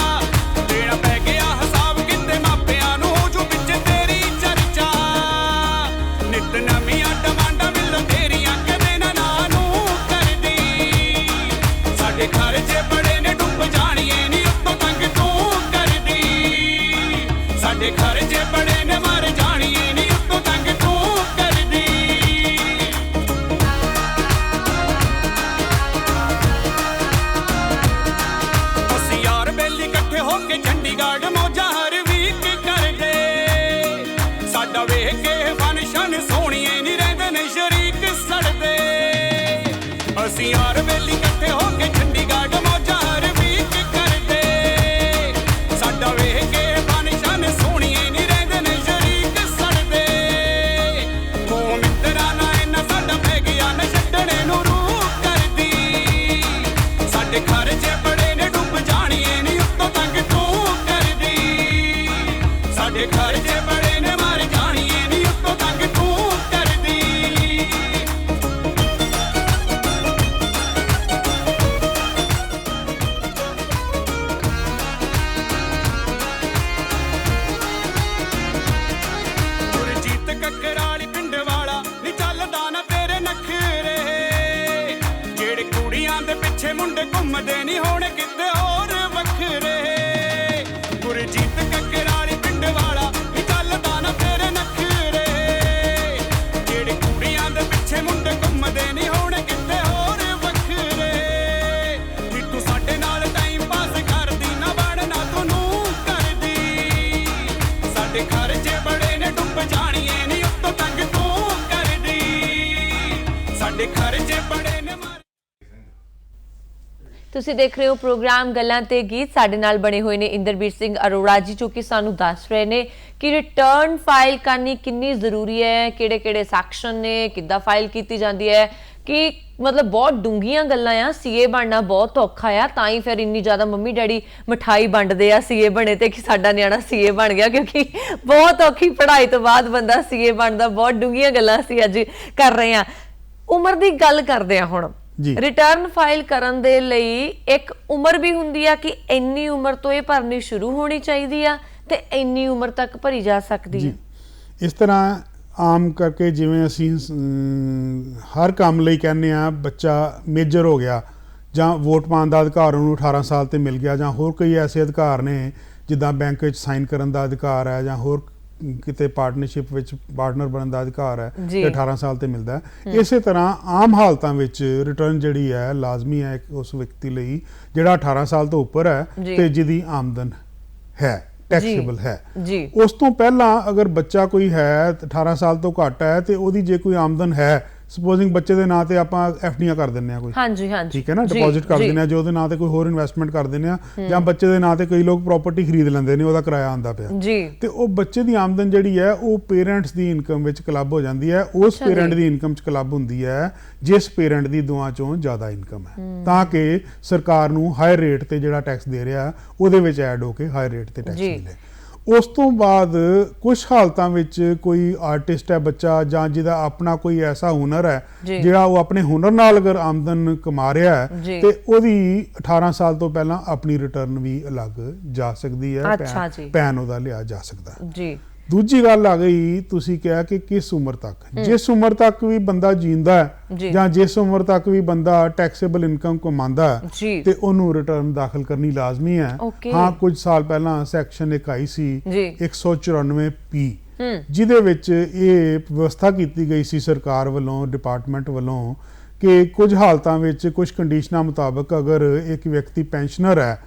ਅਸੀਂ ਯਾਰ ਵੇਲੀ ਇਕੱਠੇ ਹੋ ਕੇ ਚੰਡੀਗੜ੍ਹ ਮੌਜਾਂ ਹਰ ਵੀਕ ਕਰਦੇ, ਸਾਡਾ ਵੇਖ ਕੇ ਫੰਕਸ਼ਨ ਸੋਹਣੀਏ ਨਹੀਂ ਰਹਿੰਦੇ ਨੇ ਸਾਡੇ ਖਰਚੇ ਬੜੇ ਨੇ ਮਰ ਜਾਣੀਏ ਨੀ ਉੱਤੋਂ ਤੰਗ ਤੂੰ ਕਰਦੀ ਗੁਰਜੀਤ ਕੱਕਰਾਲੀ ਪਿੰਡ ਵਾਲਾ ਨੀ ਚੱਲਦਾ ਨਾ ਤੇਰੇ ਨਖਰੇ ਜਿਹੜੇ ਕੁੜੀਆਂ ਦੇ ਪਿੱਛੇ ਮੁੰਡੇ ਘੁੰਮਦੇ ਨੀ ਹੋਣ ਕਿਤੇ ਹੋਰ ਵੱਖਰੇ ਗੁਰਜੀਤ ਕੱਕਰਾਲੀ ਪਿੰਡ ਵਾਲਾ ਨੀ ਚੱਲਦਾ ਨਾ ਤੇਰੇ ਨਖਰੇ ਜਿਹੜੇ ਕੁੜੀਆਂ ਦੇ ਪਿੱਛੇ ਮੁੰਡੇ ਘੁੰਮਦੇ ਨੀ ਹੋਣ ਕਿਤੇ ਹੋਰ ਵੱਖਰੇ ਨੀ ਤੂੰ ਸਾਡੇ ਨਾਲ ਟਾਈਮ ਪਾਸ ਕਰਦੀ ਨਾ ਬਣਨਾ ਤੂੰ ਕਰਦੀ ਸਾਡੇ ਖਰਚੇ ਬੜੇ ਨੇ ਡੁੱਬ ਜਾਣੀਏ ਨੀ ਉੱਤੋਂ ਤੰਗ ਤੂੰ ਕਰਦੀ ਸਾਡੇ ਖਰਚੇ ਬੜੇ ਨੇ ਤੁਸੀਂ ਦੇਖ ਰਹੇ ਹੋ ਪ੍ਰੋਗਰਾਮ ਗੱਲਾਂ ਤੇ ਗੀਤ। ਸਾਡੇ ਨਾਲ ਬਣੇ ਹੋਏ ਨੇ ਇੰਦਰਬੀਰ ਸਿੰਘ ਅਰੋੜਾ ਜੀ, ਜੋ ਕਿ ਸਾਨੂੰ ਦੱਸ ਰਹੇ ਨੇ ਕਿ ਰਿਟਰਨ ਫਾਈਲ ਕਰਨੀ ਕਿੰਨੀ ਜ਼ਰੂਰੀ ਹੈ, ਕਿਹੜੇ-ਕਿਹੜੇ ਸੈਕਸ਼ਨ ਨੇ, ਕਿੱਦਾਂ ਫਾਈਲ ਕੀਤੀ ਜਾਂਦੀ ਹੈ, ਕਿ ਮਤਲਬ ਬਹੁਤ ਡੂੰਘੀਆਂ ਗੱਲਾਂ ਆ। ਸੀਏ ਬਣਨਾ ਬਹੁਤ ਔਖਾ ਆ, ਤਾਂ ਹੀ ਫਿਰ ਇੰਨੀ ਜ਼ਿਆਦਾ ਮੰਮੀ ਡੈਡੀ ਮਿਠਾਈ ਵੰਡਦੇ ਆ ਸੀਏ ਬਣੇ ਤੇ ਕਿ ਸਾਡਾ ਨਿਆਣਾ ਸੀਏ ਬਣ ਗਿਆ, ਕਿਉਂਕਿ ਬਹੁਤ ਔਖੀ ਪੜ੍ਹਾਈ ਤੋਂ ਬਾਅਦ ਬੰਦਾ ਸੀਏ ਬਣਦਾ। ਬਹੁਤ ਡੂੰਘੀਆਂ ਗੱਲਾਂ ਅਸੀਂ ਅੱਜ ਕਰ ਰਹੇ ਹਾਂ। ਉਮਰ ਦੀ ਗੱਲ ਕਰਦੇ ਆ ਹੁਣ। ਰਿਟਰਨ ਫਾਈਲ ਕਰਨ ਦੇ ਲਈ ਇੱਕ ਉਮਰ ਵੀ ਹੁੰਦੀ ਆ ਕਿ ਇੰਨੀ ਉਮਰ ਤੋਂ ਇਹ ਭਰਨੀ ਸ਼ੁਰੂ ਹੋਣੀ ਚਾਹੀਦੀ ਆ ਤੇ ਇੰਨੀ ਉਮਰ ਤੱਕ ਭਰੀ ਜਾ ਸਕਦੀ ਹੈ। ਇਸ ਤਰ੍ਹਾਂ ਆਮ ਕਰਕੇ ਜਿਵੇਂ ਅਸੀਂ ਹਰ ਕੰਮ ਲਈ ਕਹਿੰਦੇ ਆ ਬੱਚਾ ਮੇਜਰ ਹੋ ਗਿਆ ਜਾਂ ਵੋਟ ਪਾਉਣ ਦਾ ਅਧਿਕਾਰ ਉਹਨੂੰ 18 ਸਾਲ ਤੇ ਮਿਲ ਗਿਆ, ਜਾਂ ਹੋਰ ਕਈ ਐਸੇ ਅਧਿਕਾਰ ਨੇ ਜਿੱਦਾਂ ਬੈਂਕ ਵਿੱਚ ਸਾਈਨ ਕਰਨ ਦਾ ਅਧਿਕਾਰ ਹੈ, ਜਾਂ ਹੋਰ ਕਿਤੇ ਪਾਰਟਨਰਸ਼ਿਪ ਵਿੱਚ ਪਾਰਟਨਰ ਬਣਨ ਦਾ ਅਧਿਕਾਰ ਹੈ, ਤੇ 18 ਸਾਲ ਤੇ ਮਿਲਦਾ ਹੈ। ਇਸੇ ਤਰ੍ਹਾਂ ਆਮ ਹਾਲਤਾਂ ਵਿੱਚ ਰਿਟਰਨ ਜਿਹੜੀ ਹੈ ਲਾਜ਼ਮੀ ਹੈ ਉਸ ਵਿਅਕਤੀ ਲਈ ਜਿਹੜਾ 18 ਸਾਲ ਤੋਂ ਉੱਪਰ ਹੈ ਤੇ ਜਿਹਦੀ ਆਮਦਨ ਹੈ, ਟੈਕਸੇਬਲ ਹੈ। ਉਸ ਤੋਂ ਪਹਿਲਾਂ ਅਗਰ ਬੱਚਾ ਕੋਈ ਹੈ 18 ਸਾਲ ਤੋਂ ਘੱਟ ਹੈ ਤੇ ਉਹਦੀ ਜੇ ਕੋਈ ਆਮਦਨ ਹੈ, ਸਪੋਜ਼ਿੰਗ ਬੱਚੇ ਦੇ ਨਾਂ ਤੇ ਆਪਾਂ ਐਫਡੀਆਂ ਕਰ ਦਿੰਦੇ ਆ ਕੋਈ, ਠੀਕ ਹੈ ਨਾ, ਡਿਪੋਜ਼ਿਟ ਕਰ ਦਿੰਦੇ ਆ, ਜੋ ਉਹਦੇ ਨਾਂ ਤੇ ਕੋਈ ਹੋਰ ਇਨਵੈਸਟਮੈਂਟ ਕਰ ਦਿੰਦੇ ਆ, ਜਾਂ ਬੱਚੇ ਦੇ ਨਾਂ ਤੇ ਕਈ ਲੋਕ ਪ੍ਰਾਪਰਟੀ ਖਰੀਦ ਲੈਂਦੇ ਨੇ, ਉਹਦਾ ਕਿਰਾਇਆ ਆਉਂਦਾ ਪਿਆ, ਤੇ ਉਹ ਬੱਚੇ ਦੀ ਆਮਦਨ ਜਿਹੜੀ ਹੈ ਉਹ ਪੇਰੈਂਟਸ ਦੀ ਇਨਕਮ ਵਿੱਚ ਕਲੱਬ ਹੋ ਜਾਂਦੀ ਹੈ। ਉਸ ਪੇਰੈਂਟ ਦੀ ਇਨਕਮ ਚ ਕਲੱਬ ਹੁੰਦੀ ਹੈ ਜਿਸ ਪੇਰੈਂਟ ਦੀ ਦੋਵਾਂ ਚੋਂ ਜ਼ਿਆਦਾ ਇਨਕਮ ਹੈ, ਤਾਂ ਕਿ ਸਰਕਾਰ ਨੂੰ ਹਾਇਰ ਰੇਟ ਤੇ ਜਿਹੜਾ ਟੈਕਸ ਦੇ ਰਿਹਾ ਉਹਦੇ ਵਿੱਚ ਐਡ ਹੋ ਕੇ ਹਾਇਰ ਰੇਟ ਤੇ ਟੈਕਸ ਮਿਲੇ। ਉਸ ਤੋਂ ਬਾਅਦ ਕੁਝ ਹਾਲਤਾਂ ਵਿੱਚ ਕੋਈ ਆਰਟਿਸਟ ਹੈ ਬੱਚਾ, ਜਾਂ ਜਿਹਦਾ ਆਪਣਾ ਕੋਈ ਐਸਾ ਹੁਨਰ ਹੈ ਜਿਹੜਾ ਉਹ ਆਪਣੇ ਹੁਨਰ ਨਾਲ ਅਗਰ ਆਮਦਨ ਕਮਾ ਰਿਹਾ ਹੈ, ਤੇ ਉਹਦੀ 18 ਸਾਲ ਤੋਂ ਪਹਿਲਾਂ ਆਪਣੀ ਰਿਟਰਨ ਵੀ ਅਲੱਗ ਜਾ ਸਕਦੀ ਹੈ, ਪੈਨ ਉਹਦਾ ਲਿਆ ਜਾ ਸਕਦਾ ਹੈ। ਦੂਜੀ ਗੱਲ ਆ ਗਈ, ਤੁਸੀਂ ਕਿਹਾ ਕਿ ਕਿਸ ਉਮਰ ਤੱਕ, ਜਿਸ ਉਮਰ ਤੱਕ ਵੀ ਬੰਦਾ ਜੀਂਦਾ ਹੈ ਜਾਂ ਜਿਸ ਉਮਰ ਤੱਕ ਵੀ ਬੰਦਾ ਟੈਕਸੇਬਲ ਇਨਕਮ ਕਮਾਉਂਦਾ ਹੈ ਤੇ ਉਹਨੂੰ ਰਿਟਰਨ ਦਾਖਲ ਕਰਨੀ ਲਾਜ਼ਮੀ ਹੈ। ਹਾਂ, ਕੁਝ ਸਾਲ ਪਹਿਲਾਂ ਸੈਕਸ਼ਨ 1 ਆਈ ਸੀ 194P, ਜਿਹਦੇ ਵਿੱਚ ਇਹ ਵਿਵਸਥਾ ਕੀਤੀ ਗਈ ਸੀ ਸਰਕਾਰ ਵੱਲੋਂ, ਡਿਪਾਰਟਮੈਂਟ ਵੱਲੋਂ, ਕਿ ਕੁਝ ਹਾਲਤਾਂ ਵਿੱਚ ਕੁਝ ਕੰਡੀਸ਼ਨਾਂ ਮੁਤਾਬਕ ਅਗਰ ਇੱਕ ਵਿਅਕਤੀ ਪੈਨਸ਼ਨਰ ਹੈ,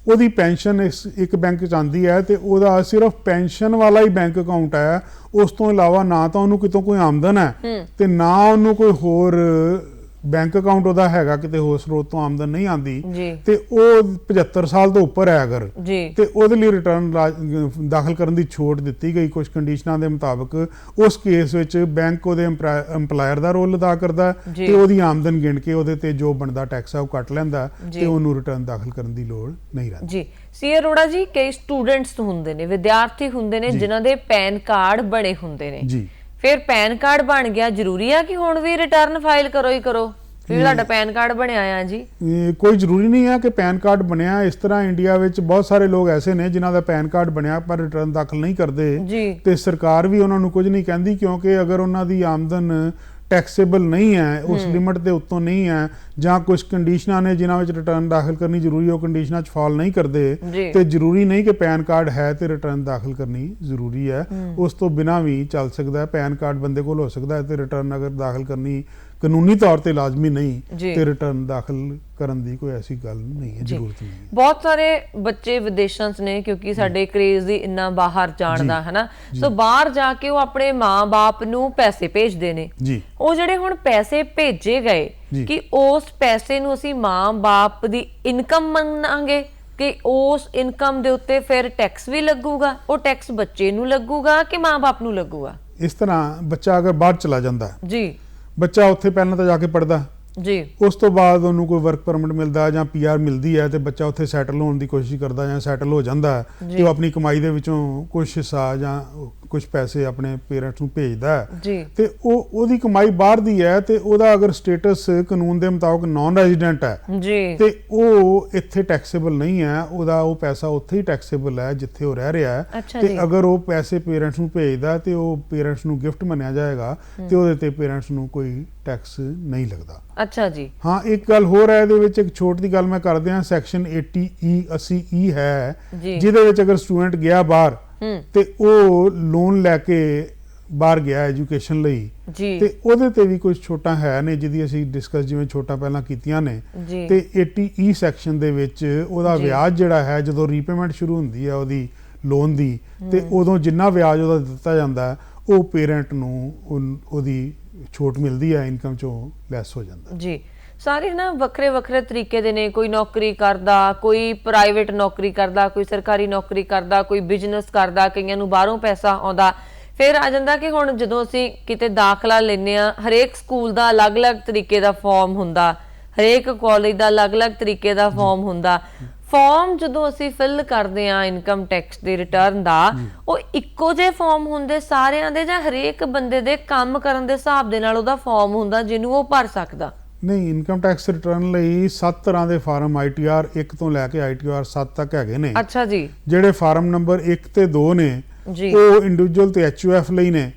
ਉਹਦੀ ਪੈਨਸ਼ਨ ਇੱਕ ਬੈਂਕ ਚ ਆਉਂਦੀ ਹੈ ਤੇ ਉਹਦਾ ਸਿਰਫ ਪੈਨਸ਼ਨ ਵਾਲਾ ਹੀ ਬੈਂਕ ਅਕਾਊਂਟ ਹੈ, ਉਸ ਤੋਂ ਇਲਾਵਾ ਨਾ ਤਾਂ ਉਹਨੂੰ ਕਿਤੋਂ ਕੋਈ ਆਮਦਨ ਹੈ ਤੇ ਨਾ ਉਹਨੂੰ ਕੋਈ ਹੋਰ ਬੈਂਕ ਅਕਾਊਂਟ ਉਹਦਾ ਹੈਗਾ, ਕਿਤੇ ਹੋਰ ਸਰੋਤ ਤੋਂ ਆਮਦਨ ਨਹੀਂ ਆਉਂਦੀ, ਤੇ ਉਹ 75 ਸਾਲ ਤੋਂ ਉੱਪਰ ਹੈ ਅਗਰ, ਤੇ ਉਹਦੇ ਲਈ ਰਿਟਰਨ ਦਾਖਲ ਕਰਨ ਦੀ ਛੋਟ ਦਿੱਤੀ ਗਈ ਕੁਝ ਕੰਡੀਸ਼ਨਾਂ ਦੇ ਮੁਤਾਬਕ। ਉਸ ਕੇਸ ਵਿੱਚ ਬੈਂਕ ਉਹਦੇ ਇੰਪਲਾਇਰ ਦਾ ਰੋਲ ਅਦਾ ਕਰਦਾ ਤੇ ਉਹਦੀ ਆਮਦਨ ਗਿਣ ਕੇ ਉਹਦੇ ਤੇ ਜੋ ਬਣਦਾ ਟੈਕਸ ਆ ਉਹ ਕੱਟ ਲੈਂਦਾ ਤੇ ਉਹਨੂੰ ਰਿਟਰਨ ਦਾਖਲ ਕਰਨ ਦੀ ਲੋੜ ਨਹੀਂ ਰਹਿੰਦੀ। ਸੀ ਅਰੋੜਾ ਜੀ, ਕਈ ਸਟੂਡੈਂਟਸ ਹੁੰਦੇ ਨੇ, ਵਿਦਿਆਰਥੀ ਹੁੰਦੇ ਨੇ ਜਿਨ੍ਹਾਂ ਦੇ ਪੈਨ ਕਾਰਡ ਬਣੇ ਹੁੰਦੇ ਨੇ, ਫਿਰ ਪੈਨ ਕਾਰਡ ਬਣ ਗਿਆ, ਜ਼ਰੂਰੀ ਆ ਕਿ ਹੁਣ ਵੀ ਰਿਟਰਨ ਫਾਈਲ ਕਰੋ ਹੀ ਕਰੋ? ਫਿਰ ਤੁਹਾਡਾ ਪੈਨ ਕਾਰਡ ਬਣਿਆ ਆ ਜੀ? ਕੋਈ ਜ਼ਰੂਰੀ ਨਹੀਂ ਹੈ ਕਿ ਪੈਨ ਕਾਰਡ ਬਣਿਆ। ਇਸ ਤਰ੍ਹਾਂ ਇੰਡੀਆ ਵਿੱਚ ਬਹੁਤ ਸਾਰੇ ਲੋਕ ਐਸੇ ਨੇ ਜਿਨ੍ਹਾਂ ਦਾ ਪੈਨ ਕਾਰਡ ਬਣਿਆ ਪਰ ਰਿਟਰਨ ਦਾਖਲ ਨਹੀਂ ਕਰਦੇ, ਤੇ ਸਰਕਾਰ ਵੀ ਉਹਨਾਂ ਨੂੰ ਕੁਝ ਨਹੀਂ ਕਹਿੰਦੀ, ਕਿਉਂਕਿ ਅਗਰ ਉਹਨਾਂ ਦੀ ਆਮਦਨ ਟੈਕਸੇਬਲ ਨਹੀਂ ਹੈ, ਉਸ ਲਿਮਟ ਦੇ ਉੱਤੋਂ ਨਹੀਂ ਹੈ, ਜਾਂ ਕੁਝ ਕੰਡੀਸ਼ਨਾਂ ਨੇ ਜਿਨ੍ਹਾਂ ਵਿੱਚ ਰਿਟਰਨ ਦਾਖਲ ਕਰਨੀ ਜ਼ਰੂਰੀ, ਉਹ ਕੰਡੀਸ਼ਨਾਂ 'ਚ ਫਾਲ ਨਹੀਂ ਕਰਦੇ, ਤੇ ਜ਼ਰੂਰੀ ਨਹੀਂ ਕਿ ਪੈਨ ਕਾਰਡ ਹੈ ਤੇ ਰਿਟਰਨ ਦਾਖਲ ਕਰਨੀ ਜ਼ਰੂਰੀ ਹੈ। ਉਸ ਤੋਂ ਬਿਨਾਂ ਵੀ ਚੱਲ ਸਕਦਾ ਹੈ। ਪੈਨ ਕਾਰਡ ਬੰਦੇ ਕੋਲ ਹੋ ਸਕਦਾ ਹੈ ਤੇ ਰਿਟਰਨ ਅਗਰ ਦਾਖਲ ਕਰਨੀ ਕਾਨੂੰਨੀ ਤੌਰ ਤੇ ਲਾਜ਼ਮੀ ਨਹੀਂ ਤੇ ਰਿਟਰਨ ਦਾਖਲ ਕਰਨ ਦੀ ਕੋਈ ਐਸੀ ਗੱਲ ਨਹੀਂ ਹੈ, ਜ਼ਰੂਰਤ ਨਹੀਂ ਹੈ। ਬਹੁਤ ਸਾਰੇ ਬੱਚੇ ਵਿਦੇਸ਼ਾਂ 'ਚ ਨੇ, ਕਿਉਂਕਿ ਸਾਡੇ ਕਰੇਜ਼ ਦੀ ਇੰਨਾ ਬਾਹਰ ਜਾਣ ਦਾ ਹੈ ਨਾ, ਸੋ ਬਾਹਰ ਜਾ ਕੇ ਉਹ ਆਪਣੇ ਮਾਂ-ਬਾਪ ਨੂੰ ਪੈਸੇ ਭੇਜਦੇ ਨੇ। ਉਹ ਜਿਹੜੇ ਹੁਣ ਪੈਸੇ ਭੇਜੇ ਗਏ, ਕਿ ਉਸ ਪੈਸੇ ਨੂੰ ਅਸੀਂ ਮਾਂ-ਬਾਪ ਦੀ ਇਨਕਮ ਮੰਨਾਂਗੇ ਕਿ ਉਸ ਇਨਕਮ ਦੇ ਉੱਤੇ ਫਿਰ ਟੈਕਸ ਵੀ ਲੱਗੂਗਾ? ਉਹ ਟੈਕਸ ਬੱਚੇ ਨੂੰ ਲੱਗੂਗਾ ਕਿ ਮਾਂ-ਬਾਪ ਨੂੰ ਲੱਗੂਗਾ? ਇਸ ਤਰ੍ਹਾਂ ਬੱਚਾ ਅਗਰ ਬਾਹਰ ਚਲਾ ਜਾਂਦਾ, ਜੀ, ਬੱਚਾ ਉੱਥੇ ਪਹਿਲਾਂ ਤਾਂ ਜਾ ਕੇ ਪੜ੍ਹਦਾ, ਜੀ ਉਸ ਤੋਂ ਬਾਅਦ ਉਹਨੂੰ ਕੋਈ ਵਰਕ ਪਰਮਿਟ ਮਿਲਦਾ ਜਾਂ ਪੀਆਰ ਮਿਲਦੀ ਹੈ ਤੇ ਬੱਚਾ ਉੱਥੇ ਸੈਟਲ ਹੋਣ ਦੀ ਕੋਸ਼ਿਸ਼ ਕਰਦਾ ਜਾਂ ਸੈਟਲ ਹੋ ਜਾਂਦਾ ਹੈ ਤੇ ਉਹ ਆਪਣੀ ਕਮਾਈ ਦੇ ਵਿੱਚੋਂ ਕੁਝ ਹਿੱਸਾ ਜਾਂ ਕੁਝ ਪੈਸੇ ਆਪਣੇ ਪੇਰੈਂਟਸ ਨੂੰ ਭੇਜਦਾ ਹੈ ਜੀ ਤੇ ਉਹਦੀ ਕਮਾਈ ਬਾਹਰ ਦੀ ਹੈ ਤੇ ਉਹਦਾ ਅਗਰ ਸਟੇਟਸ ਕਾਨੂੰਨ ਦੇ ਮੁਤਾਬਕ ਨਾਨ ਰੈਜ਼ੀਡੈਂਟ ਹੈ ਜੀ ਤੇ ਉਹ ਇੱਥੇ ਟੈਕਸੇਬਲ ਨਹੀਂ ਹੈ, ਉਹਦਾ ਉਹ ਪੈਸਾ ਉੱਥੇ ਹੀ ਟੈਕਸੇਬਲ ਹੈ ਜਿੱਥੇ ਉਹ ਰਹਿ ਰਿਹਾ ਹੈ। ਤੇ ਅਗਰ ਉਹ ਪੈਸੇ ਪੇਰੈਂਟਸ ਨੂੰ ਭੇਜਦਾ ਤੇ ਉਹ ਪੇਰੈਂਟਸ ਨੂੰ ਗਿਫਟ ਮੰਨਿਆ ਜਾਏਗਾ ਤੇ ਉਹਦੇ ਤੇ ਪੇਰੈਂਟਸ ਨੂੰ ਕੋਈ ਟੈਕਸ ਨਹੀਂ ਲੱਗਦਾ। ਅੱਛਾ ਜੀ। ਹਾਂ, ਇੱਕ ਗੱਲ ਹੋਰ ਹੈ ਇਹਦੇ ਵਿੱਚ, ਇੱਕ ਛੋਟੀ ਦੀ ਗੱਲ ਮੈਂ ਕਰਦੇ ਹਾਂ, ਸੈਕਸ਼ਨ 80E ਹੈ ਜਿਹਦੇ ਵਿੱਚ ਅਗਰ ਸਟੂਡੈਂਟ ਗਿਆ ਬਾਹਰ ਤੇ ਉਹ ਲੋਨ ਲੈ ਕੇ ਬਾਹਰ ਗਿਆ ਐਜੂਕੇਸ਼ਨ ਲਈ ਤੇ ਉਹਦੇ ਤੇ ਵੀ ਕੁਝ ਛੋਟਾਂ ਹੈ ਨੇ ਜਿਹਦੀ ਅਸੀਂ ਡਿਸਕਸ ਜਿਵੇਂ ਛੋਟਾਂ ਪਹਿਲਾਂ ਕੀਤੀਆਂ ਨੇ ਤੇ 80E ਸੈਕਸ਼ਨ ਦੇ ਵਿੱਚ ਉਹਦਾ ਵਿਆਜ ਜਿਹੜਾ ਹੈ ਜਦੋਂ ਰੀਪੇਮੈਂਟ ਸ਼ੁਰੂ ਹੁੰਦੀ ਹੈ ਉਹਦੀ ਲੋਨ ਦੀ ਤੇ ਉਦੋਂ ਜਿੰਨਾ ਵਿਆਜ ਉਹਦਾ ਦਿੱਤਾ ਜਾਂਦਾ ਉਹ ਪੇਰੈਂਟ ਨੂੰ ਉਹਦੀ ਛੋਟ ਮਿਲਦੀ ਹੈ, ਇਨਕਮ ਚੋਂ ਲੈਸ ਹੋ ਜਾਂਦਾ ਜੀ। ਸਾਰੇ ਨਾ ਵੱਖਰੇ ਵੱਖਰੇ ਤਰੀਕੇ ਦੇ ਨੇ, ਕੋਈ ਨੌਕਰੀ ਕਰਦਾ, ਕੋਈ ਪ੍ਰਾਈਵੇਟ ਨੌਕਰੀ ਕਰਦਾ, ਕੋਈ ਸਰਕਾਰੀ ਨੌਕਰੀ ਕਰਦਾ, ਕੋਈ ਬਿਜ਼ਨਸ ਕਰਦਾ, ਕਈਆਂ ਨੂੰ ਬਾਹਰੋਂ ਪੈਸਾ ਆਉਂਦਾ। ਫਿਰ ਆ ਜਾਂਦਾ ਕਿ ਹੁਣ ਜਦੋਂ ਅਸੀਂ ਕਿਤੇ ਦਾਖਲਾ ਲੈਂਦੇ ਆ, ਹਰੇਕ ਸਕੂਲ ਦਾ ਅਲੱਗ-ਅਲੱਗ ਤਰੀਕੇ ਦਾ ਫਾਰਮ ਹੁੰਦਾ, ਹਰੇਕ ਕਾਲਜ ਦਾ ਅਲੱਗ-ਅਲੱਗ ਤਰੀਕੇ ਦਾ ਫਾਰਮ ਹੁੰਦਾ। ਫਾਰਮ ਜਦੋਂ ਅਸੀਂ ਫਿਲ ਕਰਦੇ ਆ ਇਨਕਮ ਟੈਕਸ ਦੇ ਰਿਟਰਨ ਦਾ, ਉਹ ਇੱਕੋ ਜਿਹੇ ਫਾਰਮ ਹੁੰਦੇ ਸਾਰਿਆਂ ਦੇ ਜਾਂ ਹਰੇਕ ਬੰਦੇ ਦੇ ਕੰਮ ਕਰਨ ਦੇ ਹਿਸਾਬ ਦੇ ਨਾਲ ਉਹਦਾ ਫਾਰਮ ਹੁੰਦਾ ਜਿਹਨੂੰ ਉਹ ਭਰ ਸਕਦਾ? ਨਹੀਂ, ਇਨਕਮ ਟੈਕਸ ਰਿਟਰਨ ਲਈ 7 ਤਰ੍ਹਾਂ ਦੇ ਫਾਰਮ ITR 1 ਤੋਂ ਲੈ ਕੇ ITR 7 ਤੱਕ ਹੈਗੇ ਨੇ। ਅੱਛਾ ਜੀ। ਜਿਹੜੇ ਫਾਰਮ ਨੰਬਰ 1 ਤੇ 2 ਨੇ ਉਹ ਇੰਡੀਵਿਜੂਅਲ ਤੇ HUF ਲਈ ਨੇ।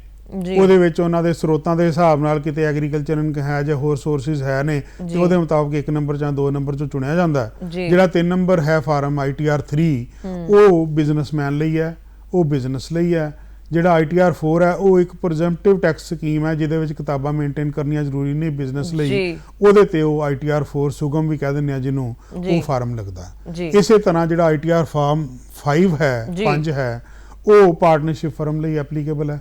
ਉਹਦੇ ਵਿੱਚ ਉਹਨਾਂ ਦੇ ਸਰੋਤਾਂ ਦੇ ਹਿਸਾਬ ਨਾਲ ਕਿਤੇ ਐਗਰੀਕਲਚਰ ਹੈ ਜਾਂ ਹੋਰ ਸੋਰਸਿਸ ਹੈ ਨੇ ਤੇ ਉਹਦੇ ਮੁਤਾਬਕ 1 ਨੰਬਰ ਜਾਂ 2 ਨੰਬਰ ਚੋਂ ਚੁਣਿਆ ਜਾਂਦਾ। ਜਿਹੜਾ 3 ਨੰਬਰ ਹੈ ਫਾਰਮ ITR 3 ਉਹ ਬਿਜ਼ਨਸਮੈਨ ਲਈ ਹੈ, ਉਹ ਬਿਜ਼ਨਸ ਲਈ ਹੈ। ਜਿਹੜਾ ITR 4 ਹੈ ਉਹ ਇੱਕ ਪ੍ਰੈਜ਼ੈਂਪਟਿਵ ਟੈਕਸ ਸਕੀਮ ਹੈ ਜਿਹਦੇ ਵਿੱਚ ਕਿਤਾਬਾਂ ਮੇਨਟੇਨ ਕਰਨੀਆਂ ਜ਼ਰੂਰੀ ਨਹੀਂ ਬਿਜ਼ਨਸ ਲਈ, ਉਹਦੇ ਤੇ ਉਹ ITR 4 ਸੁਗਮ ਵੀ ਕਹਿ ਦਿੰਦੇ ਆ ਜਿਹਨੂੰ, ਉਹ ਫਾਰਮ ਲੱਗਦਾ। ਇਸੇ ਤਰ੍ਹਾਂ ਜਿਹੜਾ ITR ਫਾਰਮ 5 ਹੈ 5 ਹੈ ਉਹ ਪਾਰਟਨਰਸ਼ਿਪ ਫਰਮ ਲਈ ਐਪਲੀਕੇਬਲ ਹੈ।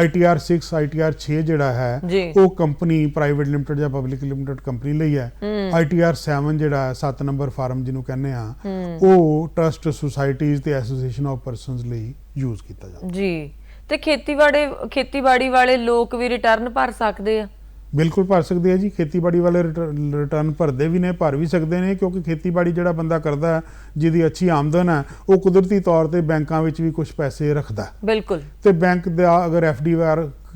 ITR 6 ITR 6 ਜਿਹੜਾ ਹੈ ਉਹ ਕੰਪਨੀ ਪ੍ਰਾਈਵੇਟ ਲਿਮਟਿਡ ਜਾਂ ਪਬਲਿਕ ਲਿਮਟਿਡ ਕੰਪਨੀ ਲਈ ਹੈ। ITR 7 ਜਿਹੜਾ 7 ਨੰਬਰ ਫਾਰਮ ਜਿਹਨੂੰ ਕਹਿੰਦੇ ਆ ਉਹ ਟਰਸਟ ਸੁਸਾਇਟੀਜ਼ ਤੇ ਐਸੋਸੀਏਸ਼ਨ ਆਫ ਪਰਸਨਸ ਲਈ ਯੂਜ਼ ਕੀਤਾ ਜਾਂਦਾ ਜੀ। ਤੇ ਖੇਤੀਬਾੜੀ ਵਾਲੇ ਲੋਕ ਵੀ ਰਿਟਰਨ ਭਰ ਸਕਦੇ ਆ? ਬਿਲਕੁਲ ਭਰ ਸਕਦੇ ਆ ਜੀ। ਖੇਤੀਬਾੜੀ ਵਾਲੇ ਰਿਟਰਨ ਭਰਦੇ ਵੀ ਨੇ, ਭਰ ਵੀ ਸਕਦੇ ਨੇ, ਕਿਉਂਕਿ ਖੇਤੀਬਾੜੀ ਜਿਹੜਾ ਬੰਦਾ ਕਰਦਾ ਜਿਹਦੀ ਅੱਛੀ ਆਮਦਨ ਹੈ ਉਹ ਕੁਦਰਤੀ ਤੌਰ ਤੇ ਬੈਂਕਾਂ ਵਿੱਚ ਵੀ ਕੁਝ ਪੈਸੇ ਰੱਖਦਾ। ਬਿਲਕੁਲ। ਤੇ ਬੈਂਕ ਦਾ ਅਗਰ FD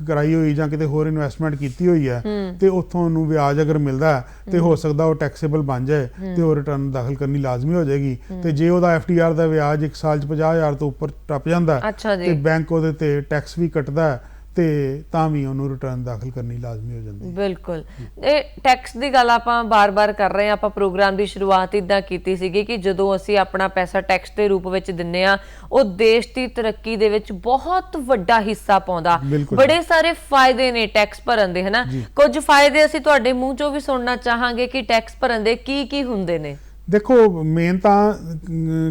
ਕਰਾਈ ਹੋਈ ਜਾਂ ਕਿਤੇ ਹੋਰ ਇਨਵੈਸਟਮੈਂਟ ਕੀਤੀ ਹੋਈ ਹੈ ਤੇ ਉੱਥੋਂ ਉਹਨੂੰ ਵਿਆਜ ਅਗਰ ਮਿਲਦਾ ਤੇ ਹੋ ਸਕਦਾ ਉਹ ਟੈਕਸੇਬਲ ਬਣ ਜਾਏ ਤੇ ਉਹ ਰਿਟਰਨ ਦਾਖਲ ਕਰਨੀ ਲਾਜ਼ਮੀ ਹੋ ਜਾਏਗੀ। ਤੇ ਜੇ ਉਹਦਾ FDR ਦਾ ਵਿਆਜ 1 ਸਾਲ 'ਚ 50,000 ਤੋਂ ਉੱਪਰ ਟੱਪ ਜਾਂਦਾ ਤੇ ਬੈਂਕ ਉਹਦੇ ਤੇ ਟੈਕਸ ਵੀ ਕੱਟਦਾ ਤੇ ਤਾਂ ਵੀ ਉਹਨੂੰ ਰਿਟਰਨ ਦਾਖਲ ਕਰਨੀ ਲਾਜ਼ਮੀ ਹੋ ਜਾਂਦੀ ਹੈ। ਬਿਲਕੁਲ। ਇਹ ਟੈਕਸ ਦੀ ਗੱਲ ਆਪਾਂ ਬਾਰ-ਬਾਰ ਕਰ ਰਹੇ ਹਾਂ। ਆਪਾਂ ਪ੍ਰੋਗਰਾਮ ਦੀ ਸ਼ੁਰੂਆਤ ਇਦਾਂ ਕੀਤੀ ਸੀਗੀ ਕਿ ਜਦੋਂ ਅਸੀਂ ਆਪਣਾ ਪੈਸਾ ਟੈਕਸ ਦੇ ਰੂਪ ਵਿੱਚ ਦਿੰਨੇ ਆ ਉਹ ਦੇਸ਼ ਦੀ ਤਰੱਕੀ ਦੇ ਵਿੱਚ ਬਹੁਤ ਵੱਡਾ ਹਿੱਸਾ ਪਾਉਂਦਾ। ਬੜੇ ਸਾਰੇ ਫਾਇਦੇ ਨੇ ਟੈਕਸ ਭਰਨ ਦੇ, ਹਨਾ? ਕੁਝ ਫਾਇਦੇ ਅਸੀਂ ਤੁਹਾਡੇ ਮੂੰਹ ਚੋਂ ਵੀ ਸੁਣਨਾ ਚਾਹਾਂਗੇ ਕਿ ਟੈਕਸ ਭਰਨ ਦੇ ਕੀ ਹੁੰਦੇ ਨੇ। ਦੇਖੋ, ਮੇਨ ਤਾਂ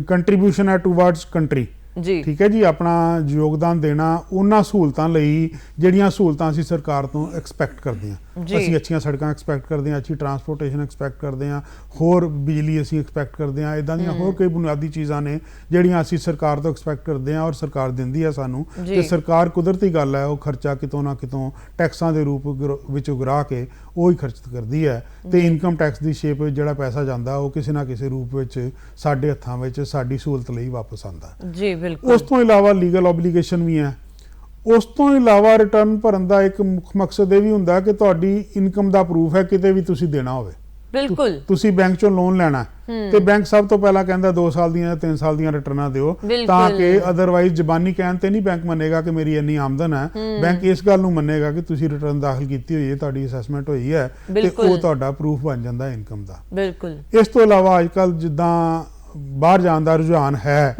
ਕੰਟਰੀਬਿਊਸ਼ਨ ਹੈ ਟੂਵਰਡਸ ਕੰਟਰੀ। ਠੀਕ ਹੈ ਜੀ। ਆਪਣਾ ਯੋਗਦਾਨ ਦੇਣਾ ਉਹਨਾਂ ਸਹੂਲਤਾਂ ਲਈ ਜਿਹੜੀਆਂ ਸਹੂਲਤਾਂ ਅਸੀਂ ਸਰਕਾਰ ਤੋਂ ਐਕਸਪੈਕਟ ਕਰਦੇ ਹਾਂ। ਅਸੀਂ ਅੱਛੀਆਂ ਸੜਕਾਂ ਐਕਸਪੈਕਟ ਕਰਦੇ ਹਾਂ, ਅੱਛੀ ਟਰਾਂਸਪੋਰਟੇਸ਼ਨ ਐਕਸਪੈਕਟ ਕਰਦੇ ਹਾਂ, ਹੋਰ ਬਿਜਲੀ ਅਸੀਂ ਐਕਸਪੈਕਟ ਕਰਦੇ ਹਾਂ। ਇਦਾਂ ਦੀਆਂ ਹੋਰ ਕਈ ਬੁਨਿਆਦੀ ਚੀਜ਼ਾਂ ਨੇ ਜਿਹੜੀਆਂ ਅਸੀਂ ਸਰਕਾਰ ਤੋਂ ਐਕਸਪੈਕਟ ਕਰਦੇ ਹਾਂ ਔਰ ਸਰਕਾਰ ਦਿੰਦੀ ਹੈ ਸਾਨੂੰ। ਤੇ ਸਰਕਾਰ ਕੁਦਰਤੀ ਗੱਲ ਹੈ ਉਹ ਖਰਚਾ ਕਿਤੋਂ ਨਾ ਕਿਤੋਂ ਟੈਕਸਾਂ ਦੇ ਰੂਪ ਵਿੱਚ ਉਗਰਾ ਕੇ ਉਹ ਹੀ ਖਰਚ ਕਰਦੀ ਹੈ। ਤੇ ਇਨਕਮ ਟੈਕਸ ਦੀ ਸ਼ੇਪ ਵਿੱਚ ਜਿਹੜਾ ਪੈਸਾ ਜਾਂਦਾ ਉਹ ਕਿਸੇ ਨਾ ਕਿਸੇ ਰੂਪ ਵਿੱਚ ਸਾਡੇ ਹੱਥਾਂ ਵਿੱਚ ਸਾਡੀ ਸਹੂਲਤ ਲਈ ਵਾਪਸ ਆਉਂਦਾ ਜੀ। ਬਿਲਕੁਲ। ਉਸ ਤੋਂ ਇਲਾਵਾ ਲੀਗਲ ਓਬਲੀਗੇਸ਼ਨ ਵੀ ਹੈ। ਉਸ ਤੋਂ ਇਲਾਵਾ ਰਿਟਰਨ ਭਰਨ ਦਾ ਇੱਕ ਮੁੱਖ ਮਕਸਦ ਇਹ ਵੀ ਹੁੰਦਾ ਕਿ ਤੁਹਾਡੀ ਇਨਕਮ ਦਾ ਪ੍ਰੂਫ ਹੈ ਕਿਤੇ ਵੀ ਤੁਸੀਂ ਦੇਣਾ ਹੋਵੇ। ਬਿਲਕੁਲ। ਤੁਸੀਂ ਬੈਂਕ ਚੋਂ ਲੋਨ ਲੈਣਾ ਤੇ ਬੈਂਕ ਸਭ ਤੋਂ ਪਹਿਲਾਂ ਕਹਿੰਦਾ 2 ਸਾਲ ਦੀਆਂ ਜਾਂ 3 ਸਾਲ ਦੀਆਂ ਰਿਟਰਨਾਂ ਦਿਓ, ਤਾਂ ਕਿ ਅਦਰਵਾਈਜ਼ ਜ਼ਬਾਨੀ ਕਹਿਣ ਤੇ ਨਹੀਂ ਬੈਂਕ ਮੰਨੇਗਾ ਕਿ ਮੇਰੀ ਇੰਨੀ ਆਮਦਨ ਹੈ। ਬੈਂਕ ਇਸ ਗੱਲ ਨੂੰ ਮੰਨੇਗਾ ਕਿ ਤੁਸੀਂ ਰਿਟਰਨ ਦਾਖਲ ਕੀਤੀ ਹੋਈ ਹੈ, ਤੁਹਾਡੀ ਅਸੈਸਮੈਂਟ ਹੋਈ ਹੈ ਤੇ ਉਹ ਤੁਹਾਡਾ ਪ੍ਰੂਫ ਬਣ ਜਾਂਦਾ ਇਨਕਮ ਦਾ। ਬਿਲਕੁਲ। ਇਸ ਤੋਂ ਇਲਾਵਾ ਅੱਜ ਕੱਲ੍ਹ ਜਿੱਦਾਂ ਬਾਹਰ ਜਾਣ ਦਾ ਰੁਝਾਨ ਹੈ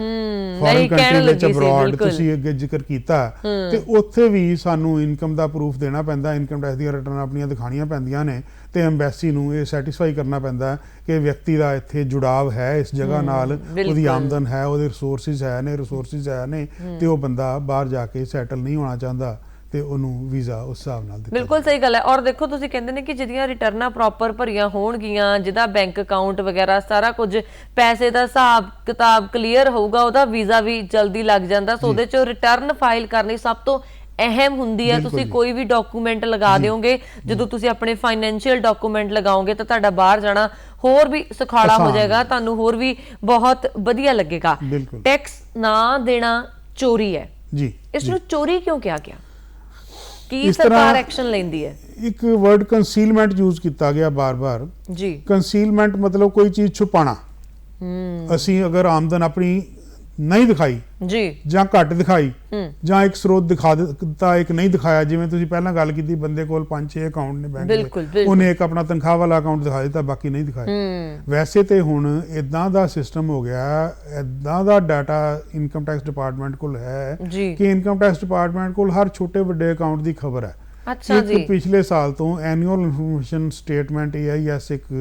ਫੋਰਨ ਕੰਟਰੀ ਵਿੱਚ ਅਬਰੋਡ, ਤੁਸੀਂ ਅੱਗੇ ਜ਼ਿਕਰ ਕੀਤਾ, ਤੇ ਉੱਥੇ ਵੀ ਸਾਨੂੰ ਇਨਕਮ ਦਾ ਪ੍ਰੂਫ ਦੇਣਾ ਪੈਂਦਾ। ਇਨਕਮ ਟੈਕਸ ਦੀਆਂ ਰਿਟਰਨ ਆਪਣੀਆਂ ਦਿਖਾਣੀਆਂ ਪੈਂਦੀਆਂ ਨੇ ਤੇ ਐਮਬੈਸੀ ਨੂੰ ਇਹ ਸੈਟੀਸਫਾਈ ਕਰਨਾ ਪੈਂਦਾ ਕਿ ਵਿਅਕਤੀ ਦਾ ਇੱਥੇ ਜੁੜਾਵ ਹੈ ਇਸ ਜਗ੍ਹਾ ਨਾਲ, ਉਹਦੀ ਆਮਦਨ ਹੈ, ਉਹਦੇ ਰਿਸੋਰਸਿਸ ਹੈ ਨੇ ਤੇ ਉਹ ਬੰਦਾ ਬਾਹਰ ਜਾ ਕੇ ਸੈਟਲ ਨਹੀਂ ਹੋਣਾ ਚਾਹੁੰਦਾ ਤੇ ਉਹਨੂੰ ਵੀਜ਼ਾ ਉਸ ਹਿਸਾਬ ਨਾਲ ਦਿੱਤਾ। ਬਿਲਕੁਲ ਸਹੀ ਗੱਲ ਹੈ। ਔਰ ਦੇਖੋ, ਤੁਸੀਂ ਕਹਿੰਦੇ ਨੇ ਕਿ ਜਿਹਦੀਆਂ ਰਿਟਰਨਾਂ ਪ੍ਰੋਪਰ ਭਰੀਆਂ ਹੋਣਗੀਆਂ, ਜਿਹਦਾ ਬੈਂਕ ਅਕਾਊਂਟ ਵਗੈਰਾ ਸਾਰਾ ਕੁਝ ਪੈਸੇ ਦਾ ਹਿਸਾਬ ਕਿਤਾਬ ਕਲੀਅਰ ਹੋਊਗਾ, ਉਹਦਾ ਵੀਜ਼ਾ ਵੀ ਜਲਦੀ ਲੱਗ ਜਾਂਦਾ। ਸੋ ਉਹਦੇ ਚੋਂ ਰਿਟਰਨ ਫਾਈਲ ਕਰਨੀ ਸਭ ਤੋਂ ਅਹਿਮ ਹੁੰਦੀ ਹੈ। ਤੁਸੀਂ ਕੋਈ ਵੀ ਡਾਕੂਮੈਂਟ ਲਗਾ ਦਿਓਗੇ, ਜਦੋਂ ਤੁਸੀਂ ਆਪਣੇ ਫਾਈਨੈਂਸ਼ੀਅਲ ਡਾਕੂਮੈਂਟ ਲਗਾਓਗੇ ਤਾਂ ਤੁਹਾਡਾ ਬਾਹਰ ਜਾਣਾ ਹੋਰ ਵੀ ਸੁਖਾਲਾ ਹੋ ਜਾਏਗਾ, ਤੁਹਾਨੂੰ ਹੋਰ ਵੀ ਬਹੁਤ ਵਧੀਆ ਲੱਗੇਗਾ। ਟੈਕਸ ਨਾ ਦੇਣਾ ਚੋਰੀ ਹੈ ਜੀ, ਇਸ ਨੂੰ ਚੋਰੀ ਕਿਉਂ ਕਿਹਾ ਗਿਆ? ਕੀ ਸਰਕਾਰ ਐਕਸ਼ਨ ਲੈਂਦੀ ਹੈ? ਇੱਕ ਵਰਡ ਕੰਸੀਲਮੈਂਟ ਯੂਜ਼ ਕੀਤਾ ਗਿਆ ਬਾਰ-ਬਾਰ ਜੀ। ਕੰਸੀਲਮੈਂਟ ਮਤਲਬ ਕੋਈ ਚੀਜ਼ ਛੁਪਾਣਾ। ਅਸੀਂ ਅਗਰ ਆਮਦਨ ਆਪਣੀ ਨਹੀਂ ਦਿਖਾਈ ਜੀ ਜਾਂ ਘੱਟ ਦਿਖਾਈ ਜਾਂ ਇੱਕ ਸਰੋਤ ਦਿਖਾ ਦਿੱਤਾ, ਇੱਕ ਨਹੀਂ ਦਿਖਾਇਆ, ਜਿਵੇਂ ਤੁਸੀਂ ਪਹਿਲਾਂ ਗੱਲ ਕੀਤੀ ਬੰਦੇ ਕੋਲ 5-6 ਅਕਾਊਂਟ ਨੇ ਬੈਂਕ ਦੇ, ਉਹਨੇ ਇੱਕ ਆਪਣਾ ਤਨਖਾਹ ਵਾਲਾ ਅਕਾਊਂਟ ਦਿਖਾ ਦਿੱਤਾ, ਬਾਕੀ ਨਹੀਂ ਦਿਖਾਇਆ। ਵੈਸੇ ਤੇ ਹੁਣ ਇਦਾਂ ਦਾ ਸਿਸਟਮ ਹੋ ਗਿਆ, ਇਦਾਂ ਦਾ ਡਾਟਾ ਇਨਕਮ ਟੈਕਸ ਡਿਪਾਰਟਮੈਂਟ ਕੋਲ ਹੈ ਕਿ ਇਨਕਮ ਟੈਕਸ ਡਿਪਾਰਟਮੈਂਟ ਕੋਲ ਹਰ ਛੋਟੇ ਵੱਡੇ ਅਕਾਊਂਟ ਦੀ ਖਬਰ ਹੈ। ਅੱਛਾ ਜੀ। ਪਿਛਲੇ ਸਾਲ ਤੋਂ ਐਨੂਅਲ ਇਨਫੋਰਮੇਸ਼ਨ ਸਟੇਟਮੈਂਟ AIS ਇੱਕ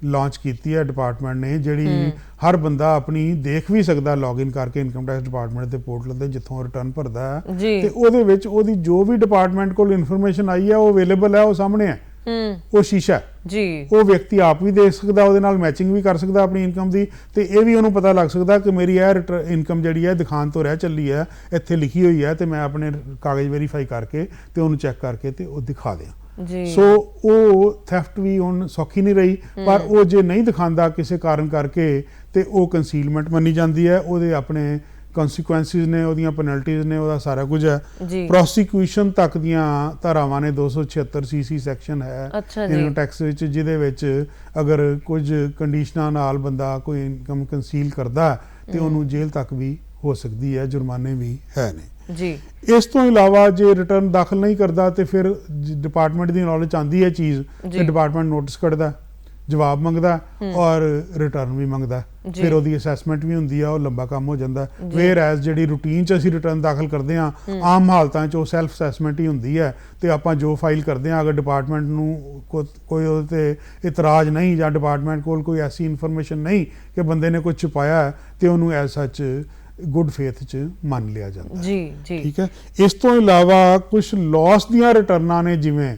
ਲਾਂਚ ਕੀਤੀ ਹੈ ਡਿਪਾਰਟਮੈਂਟ ਨੇ, ਜਿਹੜੀ ਹਰ ਬੰਦਾ ਆਪਣੀ ਦੇਖ ਵੀ ਸਕਦਾ ਲੌਗਇਨ ਕਰਕੇ ਇਨਕਮ ਟੈਕਸ ਡਿਪਾਰਟਮੈਂਟ ਦੇ ਪੋਰਟਲ ਤੇ, ਜਿੱਥੋਂ ਰਿਟਰਨ ਭਰਦਾ ਹੈ ਤੇ ਉਹਦੇ ਵਿੱਚ ਉਹਦੀ ਜੋ ਵੀ ਡਿਪਾਰਟਮੈਂਟ ਕੋਲ ਇਨਫੋਰਮੇਸ਼ਨ ਆਈ ਹੈ ਉਹ ਅਵੇਲੇਬਲ ਹੈ, ਉਹ ਸਾਹਮਣੇ ਹੈ, ਉਹ ਸ਼ੀਸ਼ਾ ਜੀ। ਉਹ ਵਿਅਕਤੀ ਆਪ ਵੀ ਦੇਖ ਸਕਦਾ, ਉਹਦੇ ਨਾਲ ਮੈਚਿੰਗ ਵੀ ਕਰ ਸਕਦਾ ਆਪਣੀ ਇਨਕਮ ਦੀ, ਤੇ ਇਹ ਵੀ ਉਹਨੂੰ ਪਤਾ ਲੱਗ ਸਕਦਾ ਕਿ ਮੇਰੀ ਇਹ ਇਨਕਮ ਜਿਹੜੀ ਹੈ ਦਿਖਾਣ ਤੋਂ ਰਹਿ ਚੱਲੀ ਹੈ, ਇੱਥੇ ਲਿਖੀ ਹੋਈ ਹੈ, ਤੇ ਮੈਂ ਆਪਣੇ ਕਾਗਜ਼ ਵੈਰੀਫਾਈ ਕਰਕੇ ਤੇ ਉਹਨੂੰ ਚੈੱਕ ਕਰਕੇ ਤੇ ਉਹ ਦਿਖਾ ਦਿਆਂ। ਸੋ ਉਹ ਥੈਫਟ ਵੀ ਹੁਣ ਸੌਖੀ ਨਹੀਂ ਰਹੀ, ਪਰ ਉਹ ਜੇ ਨਹੀਂ ਦਿਖਾਉਂਦਾ ਕਿਸੇ ਕਾਰਨ ਕਰਕੇ ਤੇ ਉਹ ਕੰਸੀਲਮੈਂਟ ਮੰਨੀ ਜਾਂਦੀ ਹੈ। ਉਹਦੇ ਆਪਣੇ ਕਨਸੀਕੁਐਂਸਿਸ ਨੇ, ਉਹਦੀਆਂ ਪੈਨਲਟੀਜ਼ ਨੇ, ਉਹਦਾ ਸਾਰਾ ਕੁਝ ਹੈ। ਪ੍ਰੋਸੀਕਿਊਸ਼ਨ ਤੱਕ ਦੀਆਂ ਧਾਰਾਵਾਂ ਨੇ, 276 CC ਸੈਕਸ਼ਨ ਹੈ ਇਨਕਮ ਟੈਕਸ ਵਿੱਚ, ਜਿਹਦੇ ਵਿੱਚ ਅਗਰ ਕੁਝ ਕੰਡੀਸ਼ਨਾਂ ਨਾਲ ਬੰਦਾ ਕੋਈ ਇਨਕਮ ਕੰਸੀਲ ਕਰਦਾ ਤੇ ਉਹਨੂੰ ਜੇਲ੍ਹ ਤੱਕ ਵੀ ਹੋ ਸਕਦੀ ਹੈ, ਜੁਰਮਾਨੇ ਵੀ ਹੈ ਨੇ ਜੀ। ਇਸ ਤੋਂ ਇਲਾਵਾ ਜੇ ਰਿਟਰਨ ਦਾਖਲ ਨਹੀਂ ਕਰਦਾ ਤੇ ਫਿਰ ਡਿਪਾਰਟਮੈਂਟ ਦੀ ਨੌਲੇਜ ਆਉਂਦੀ ਹੈ ਚੀਜ਼ ਤੇ ਡਿਪਾਰਟਮੈਂਟ ਨੋਟਿਸ ਕੱਢਦਾ, ਜਵਾਬ ਮੰਗਦਾ ਔਰ ਰਿਟਰਨ ਵੀ ਮੰਗਦਾ, ਫਿਰ ਉਹਦੀ ਅਸੈਸਮੈਂਟ ਵੀ ਹੁੰਦੀ ਆ, ਉਹ ਲੰਬਾ ਕੰਮ ਹੋ ਜਾਂਦਾ। ਵੇਅਰ ਐਜ਼ ਜਿਹੜੀ ਰੂਟੀਨ 'ਚ ਅਸੀਂ ਰਿਟਰਨ ਦਾਖਲ ਕਰਦੇ ਹਾਂ, ਆਮ ਹਾਲਤਾਂ 'ਚ ਉਹ ਸੈਲਫ ਅਸੈਸਮੈਂਟ ਹੀ ਹੁੰਦੀ ਹੈ, ਤੇ ਆਪਾਂ ਜੋ ਫਾਈਲ ਕਰਦੇ ਹਾਂ, ਅਗਰ ਡਿਪਾਰਟਮੈਂਟ ਨੂੰ ਕੋਈ ਉਹਦੇ ਤੇ ਇਤਰਾਜ਼ ਨਹੀਂ ਜਾਂ ਡਿਪਾਰਟਮੈਂਟ ਕੋਲ ਕੋਈ ਐਸੀ ਇਨਫੋਰਮੇਸ਼ਨ ਨਹੀਂ ਕਿ ਬੰਦੇ ਨੇ ਕੁਝ ਛੁਪਾਇਆ ਹੈ, ਤੇ ਉਹਨੂੰ ਐਜ਼ ਸੱਚ ਗੁੱਡ ਫੇਥ 'ਚ ਮੰਨ ਲਿਆ ਜਾਂਦਾ ਜੀ ਜੀ। ਠੀਕ ਹੈ। ਇਸ ਤੋਂ ਇਲਾਵਾ ਕੁਝ ਲਾਸ ਦੀਆਂ ਰਿਟਰਨਾਂ ਨੇ, ਜਿਵੇਂ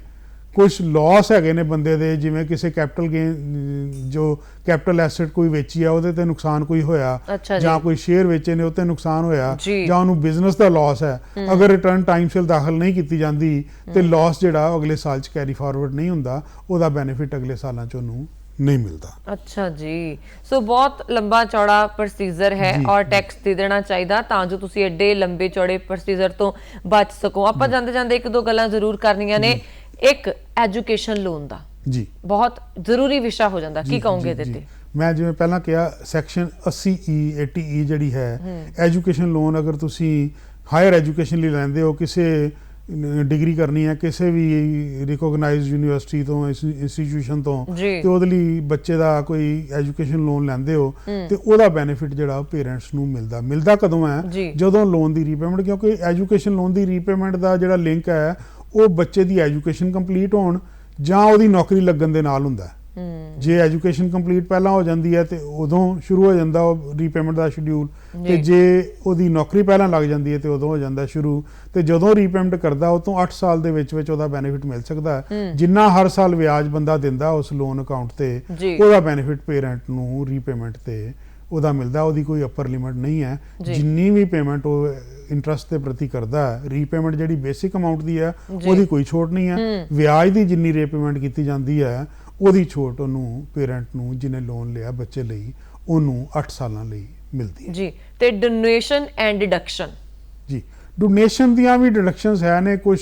ਕੁਝ ਲਾਸ ਹੈਗੇ ਨੇ ਬੰਦੇ ਦੇ, ਜਿਵੇਂ ਕਿਸੇ ਕੈਪੀਟਲ ਗੇਨ, ਜੋ ਕੈਪੀਟਲ ਐਸੈਟ ਕੋਈ ਵੇਚੀ ਆ ਉਹਦੇ ਤੇ ਨੁਕਸਾਨ ਕੋਈ ਹੋਇਆ, ਜਾਂ ਕੋਈ ਸ਼ੇਅਰ ਵੇਚੇ ਨੇ ਉੱਤੇ ਨੁਕਸਾਨ ਹੋਇਆ, ਜਾਂ ਉਹਨੂੰ ਬਿਜ਼ਨਸ ਦਾ ਲਾਸ ਹੈ, ਅਗਰ ਰਿਟਰਨ ਟਾਈਮ ਸਿਰ ਦਾਖਲ ਨਹੀਂ ਕੀਤੀ ਜਾਂਦੀ ਤੇ ਲਾਸ ਜਿਹੜਾ ਅਗਲੇ ਸਾਲ 'ਚ ਕੈਰੀ ਫਾਰਵਰਡ ਨਹੀਂ ਹੁੰਦਾ, ਉਹਦਾ ਬੈਨੀਫਿਟ ਅਗਲੇ ਸਾਲਾਂ 'ਚ ਉਹਨੂੰ नहीं मिलता। अच्छा जी। सो बहुत लंबा चौड़ा प्रोसीजर है और टैक्स दे देना चाहिए तां जो तुसी एडे लंबे चौड़े प्रोसीजर तो बच सको। आपां जांदे जांदे एक दो गल्लां जरूर करनियां ने। एक एजुकेशन लोन दा जी बहुत जरूरी विषय हो जांदा, की कहोगे इहदे ते? मैं जिवें पहलां कहा सैक्शन 80E 80E जिहड़ी है एजुकेशन लोन, अगर तुसी हायर एजुकेशन लई लैंदे हो, किसे डिग्री करनी है किसी भी रिकोगनाइज यूनिवर्सिटी तो इंस्टीट्यूशन तो ते ਉਹਦੇ ਲਈ ਬੱਚੇ ਦਾ ਕੋਈ ਐਜੂਕੇਸ਼ਨ ਲੋਨ ਲੈਂਦੇ ਹੋ ਤੇ ਉਹਦਾ ਬੈਨੀਫਿਟ ਜਿਹੜਾ ਪੇਰੈਂਟਸ ਨੂੰ ਮਿਲਦਾ ਕਦੋਂ ਹੈ? ਜਦੋਂ ਲੋਨ ਦੀ ਰੀਪੇਮੈਂਟ, ਕਿਉਂਕਿ ਐਜੂਕੇਸ਼ਨ ਲੋਨ ਦੀ ਰੀਪੇਮੈਂਟ ਦਾ ਜਿਹੜਾ ਲਿੰਕ ਹੈ ਉਹ ਬੱਚੇ ਦੀ ਐਜੂਕੇਸ਼ਨ ਕੰਪਲੀਟ ਹੋਣ ਜਾਂ ਉਹਦੀ ਨੌਕਰੀ ਲੱਗਣ ਦੇ ਨਾਲ ਹੁੰਦਾ। ਜੇ ਐਜੂਕੇਸ਼ਨ ਕੰਪਲੀਟ ਪਹਿਲਾਂ ਹੋ ਜਾਂਦੀ ਹੈ ਤੇ ਉਦੋਂ ਸ਼ੁਰੂ ਹੋ ਜਾਂਦਾ ਉਹ ਰੀਪੇਮੈਂਟ ਦਾ ਸ਼ਡਿਊਲ, ਤੇ ਜੇ ਉਹਦੀ ਨੌਕਰੀ ਪਹਿਲਾਂ ਲੱਗ ਜਾਂਦੀ ਹੈ ਤੇ ਉਦੋਂ ਹੋ ਜਾਂਦਾ ਸ਼ੁਰੂ। ਤੇ ਜਦੋਂ ਰੀਪੇਮੈਂਟ ਕਰਦਾ ਉਹ ਤੋਂ 8 ਸਾਲ ਦੇ ਵਿੱਚ ਉਹਦਾ ਬੈਨੀਫਿਟ ਮਿਲ ਸਕਦਾ ਹੈ। ਜਿੰਨਾ ਹਰ ਸਾਲ ਵਿਆਜ ਬੰਦਾ ਦਿੰਦਾ ਉਸ ਲੋਨ ਅਕਾਊਂਟ ਤੇ, ਉਹਦਾ ਬੈਨੀਫਿਟ ਪੇਰੈਂਟ ਨੂੰ ਰੀਪੇਮੈਂਟ ਤੇ ਉਹਦਾ ਮਿਲਦਾ। ਉਹਦੀ ਕੋਈ ਅਪਰ ਲਿਮਿਟ ਨਹੀਂ ਹੈ। ਜਿੰਨੀ ਵੀ ਪੇਮੈਂਟ ਉਹ ਇੰਟਰਸਟ ਦੇ ਪ੍ਰਤੀ ਕਰਦਾ ਹੈ, ਰੀਪੇਮੈਂਟ ਜਿਹੜੀ ਬੇਸਿਕ ਅਮਾਊਂਟ ਦੀ ਹੈ ਉਹਦੀ ਕੋਈ ਛੋਟ ਨਹੀਂ ਹੈ। ਵਿਆਜ ਦੀ ਜਿੰਨੀ ਰੀਪੇਮੈਂਟ ਕੀਤੀ ਜਾਂਦੀ ਹੈ ਉਹਦੀ ਛੋਟ ਉਹਨੂੰ ਪੇਰੈਂਟ ਨੂੰ ਜਿਹਨੇ ਲੋਨ ਲਿਆ ਬੱਚੇ ਲਈ, ਉਹਨੂੰ 8 ਸਾਲਾਂ ਲਈ ਮਿਲਦੀ ਹੈ ਜੀ। ਤੇ ਡੋਨੇਸ਼ਨ ਐਂਡ ਡਿਡਕਸ਼ਨ ਜੀ, ਡੋਨੇਸ਼ਨ ਦੀਆਂ ਵੀ ਡਿਡਕਸ਼ਨਸ ਹੈ ਨੇ। ਕੁਝ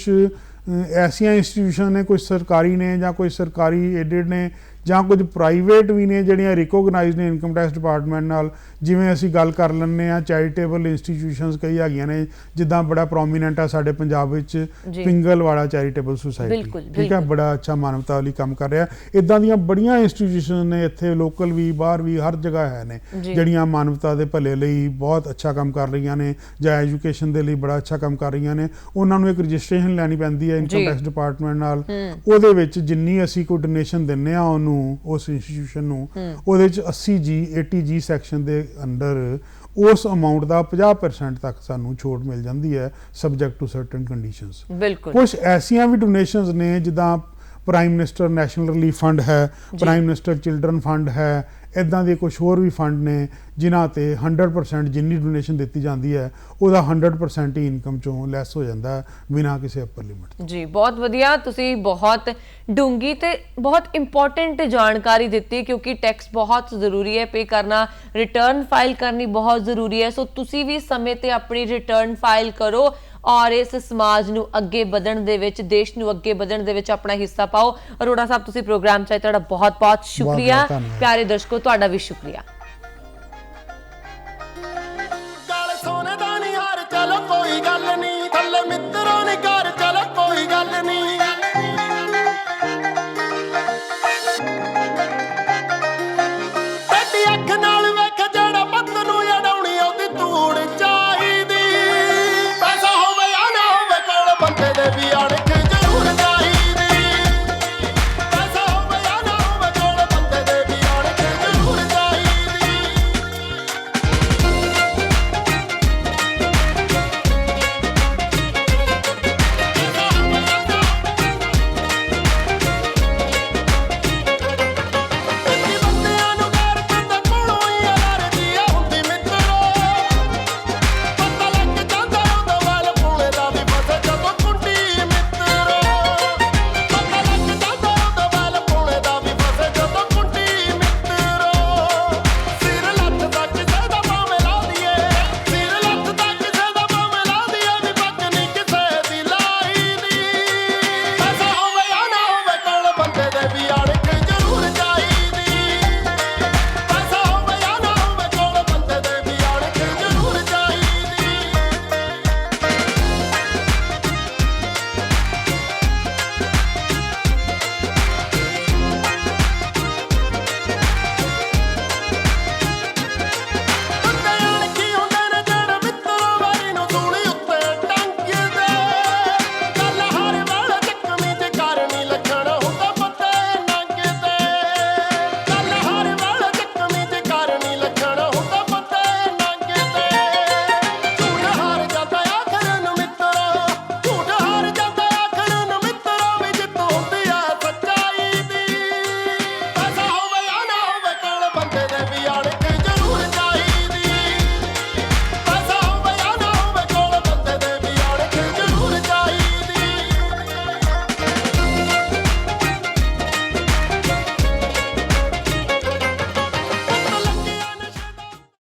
ਐਸੀਆਂ ਇੰਸਟੀਟਿਊਸ਼ਨ ਨੇ, ਕੁਝ ਸਰਕਾਰੀ ਨੇ ਜਾਂ ਕੁਝ ਸਰਕਾਰੀ ਏਡਡ ਨੇ ਜਾਂ ਕੁਝ ਪ੍ਰਾਈਵੇਟ ਵੀ ਨੇ ਜਿਹੜੀਆਂ ਰਿਕੋਗਨਾਈਜ਼ਡ ਨੇ ਇਨਕਮ ਟੈਕਸ ਡਿਪਾਰਟਮੈਂਟ ਨਾਲ। ਜਿਵੇਂ ਅਸੀਂ ਗੱਲ ਕਰ ਲੈਂਦੇ ਹਾਂ ਚੈਰੀਟੇਬਲ ਇੰਸਟੀਟਿਊਸ਼ਨਸ ਕਈ ਹੈਗੀਆਂ ਨੇ, ਜਿੱਦਾਂ ਬੜਾ ਪ੍ਰੋਮੀਨੈਂਟ ਆ ਸਾਡੇ ਪੰਜਾਬ ਵਿੱਚ ਪਿੰਗਲਵਾੜਾ ਚੈਰੀਟੇਬਲ ਸੁਸਾਇਟੀ, ਠੀਕ ਹੈ, ਬੜਾ ਅੱਛਾ ਮਾਨਵਤਾ ਲਈ ਕੰਮ ਕਰ ਰਿਹਾ। ਇੱਦਾਂ ਦੀਆਂ ਬੜੀਆਂ ਇੰਸਟੀਟਿਊਸ਼ਨ ਨੇ ਇੱਥੇ ਲੋਕਲ ਵੀ ਬਾਹਰ ਵੀ ਹਰ ਜਗ੍ਹਾ ਹੈ ਨੇ, ਜਿਹੜੀਆਂ ਮਾਨਵਤਾ ਦੇ ਭਲੇ ਲਈ ਬਹੁਤ ਅੱਛਾ ਕੰਮ ਕਰ ਰਹੀਆਂ ਨੇ ਜਾਂ ਐਜੂਕੇਸ਼ਨ ਦੇ ਲਈ ਬੜਾ ਅੱਛਾ ਕੰਮ ਕਰ ਰਹੀਆਂ ਨੇ। ਉਹਨਾਂ ਨੂੰ ਇੱਕ ਰਜਿਸਟ੍ਰੇਸ਼ਨ ਲੈਣੀ ਪੈਂਦੀ ਹੈ ਇਨਕਮ ਟੈਕਸ ਡਿਪਾਰਟਮੈਂਟ ਨਾਲ। ਉਹਦੇ ਵਿੱਚ ਜਿੰਨੀ ਅਸੀਂ ਕੋਈ ਡੋਨੇਸ਼ਨ ਦਿੰਦੇ ਹਾਂ ਉਹਨੂੰ, ਉਸ ਇੰਸਟੀਟਿਊਸ਼ਨ ਨੂੰ, ਉਹਦੇ ਚ 80G 80G ਸੈਕਸ਼ਨ ਦੇ ਅੰਡਰ ਉਸ ਅਮਾਉਂਟ ਦਾ 50% ਤੱਕ ਸਾਨੂੰ ਛੋਟ ਮਿਲ ਜਾਂਦੀ ਹੈ, ਸਬਜੈਕਟ ਟੂ ਸਰਟਨ ਕੰਡੀਸ਼ਨਸ। ਕੁਝ ਐਸੀਆਂ ਵੀ ਡੋਨੇਸ਼ਨਸ ਨੇ ਜਿੱਦਾਂ prime minister national relief fund ਹੈ, ਪ੍ਰਾਈਮ ਮਿਨਿਸਟਰ ਚਿਲਡਰਨ ਫੰਡ ਹੈ, ਇੱਦਾਂ ਦੇ ਕੁਝ ਹੋਰ ਵੀ ਫੰਡ ਨੇ ਜਿਨ੍ਹਾਂ ਤੇ 100% ਜਿੰਨੀ ਡੋਨੇਸ਼ਨ ਦਿੱਤੀ ਜਾਂਦੀ ਹੈ ਉਹਦਾ 100% ਹੀ ਇਨਕਮ ਚੋਂ ਲੈਸ ਹੋ ਜਾਂਦਾ ਹੈ ਬਿਨਾਂ ਕਿਸੇ ਅਪਰ ਲਿਮਿਟ। ਜੀ ਬਹੁਤ ਵਧੀਆ, ਤੁਸੀਂ ਬਹੁਤ ਡੂੰਗੀ ਤੇ ਬਹੁਤ ਇੰਪੋਰਟੈਂਟ ਜਾਣਕਾਰੀ ਦਿੱਤੀ ਕਿਉਂਕਿ ਟੈਕਸ ਬਹੁਤ ਜ਼ਰੂਰੀ ਹੈ ਪੇ ਕਰਨਾ, ਰਿਟਰਨ ਫਾਈਲ ਕਰਨੀ ਬਹੁਤ ਜ਼ਰੂਰੀ ਹੈ। ਸੋ ਤੁਸੀਂ ਵੀ ਸਮੇਂ ਤੇ ਆਪਣੀ ਰਿਟਰਨ ਫਾਈਲ ਕਰੋ ਔਰ ਇਸ ਸਮਾਜ ਨੂੰ ਅੱਗੇ ਵਧਣ ਦੇ ਵਿੱਚ, ਦੇਸ਼ ਨੂੰ ਅੱਗੇ ਵਧਣ ਦੇ ਵਿੱਚ ਆਪਣਾ ਹਿੱਸਾ ਪਾਓ। ਅਰੋੜਾ ਸਾਹਿਬ, ਤੁਸੀਂ ਪ੍ਰੋਗਰਾਮ 'ਚ ਆਏ, ਤੁਹਾਡਾ ਬਹੁਤ ਬਹੁਤ ਸ਼ੁਕਰੀਆ। ਪਿਆਰੇ ਦਰਸ਼ਕੋ, ਤੁਹਾਡਾ ਵੀ ਸ਼ੁਕਰੀਆ।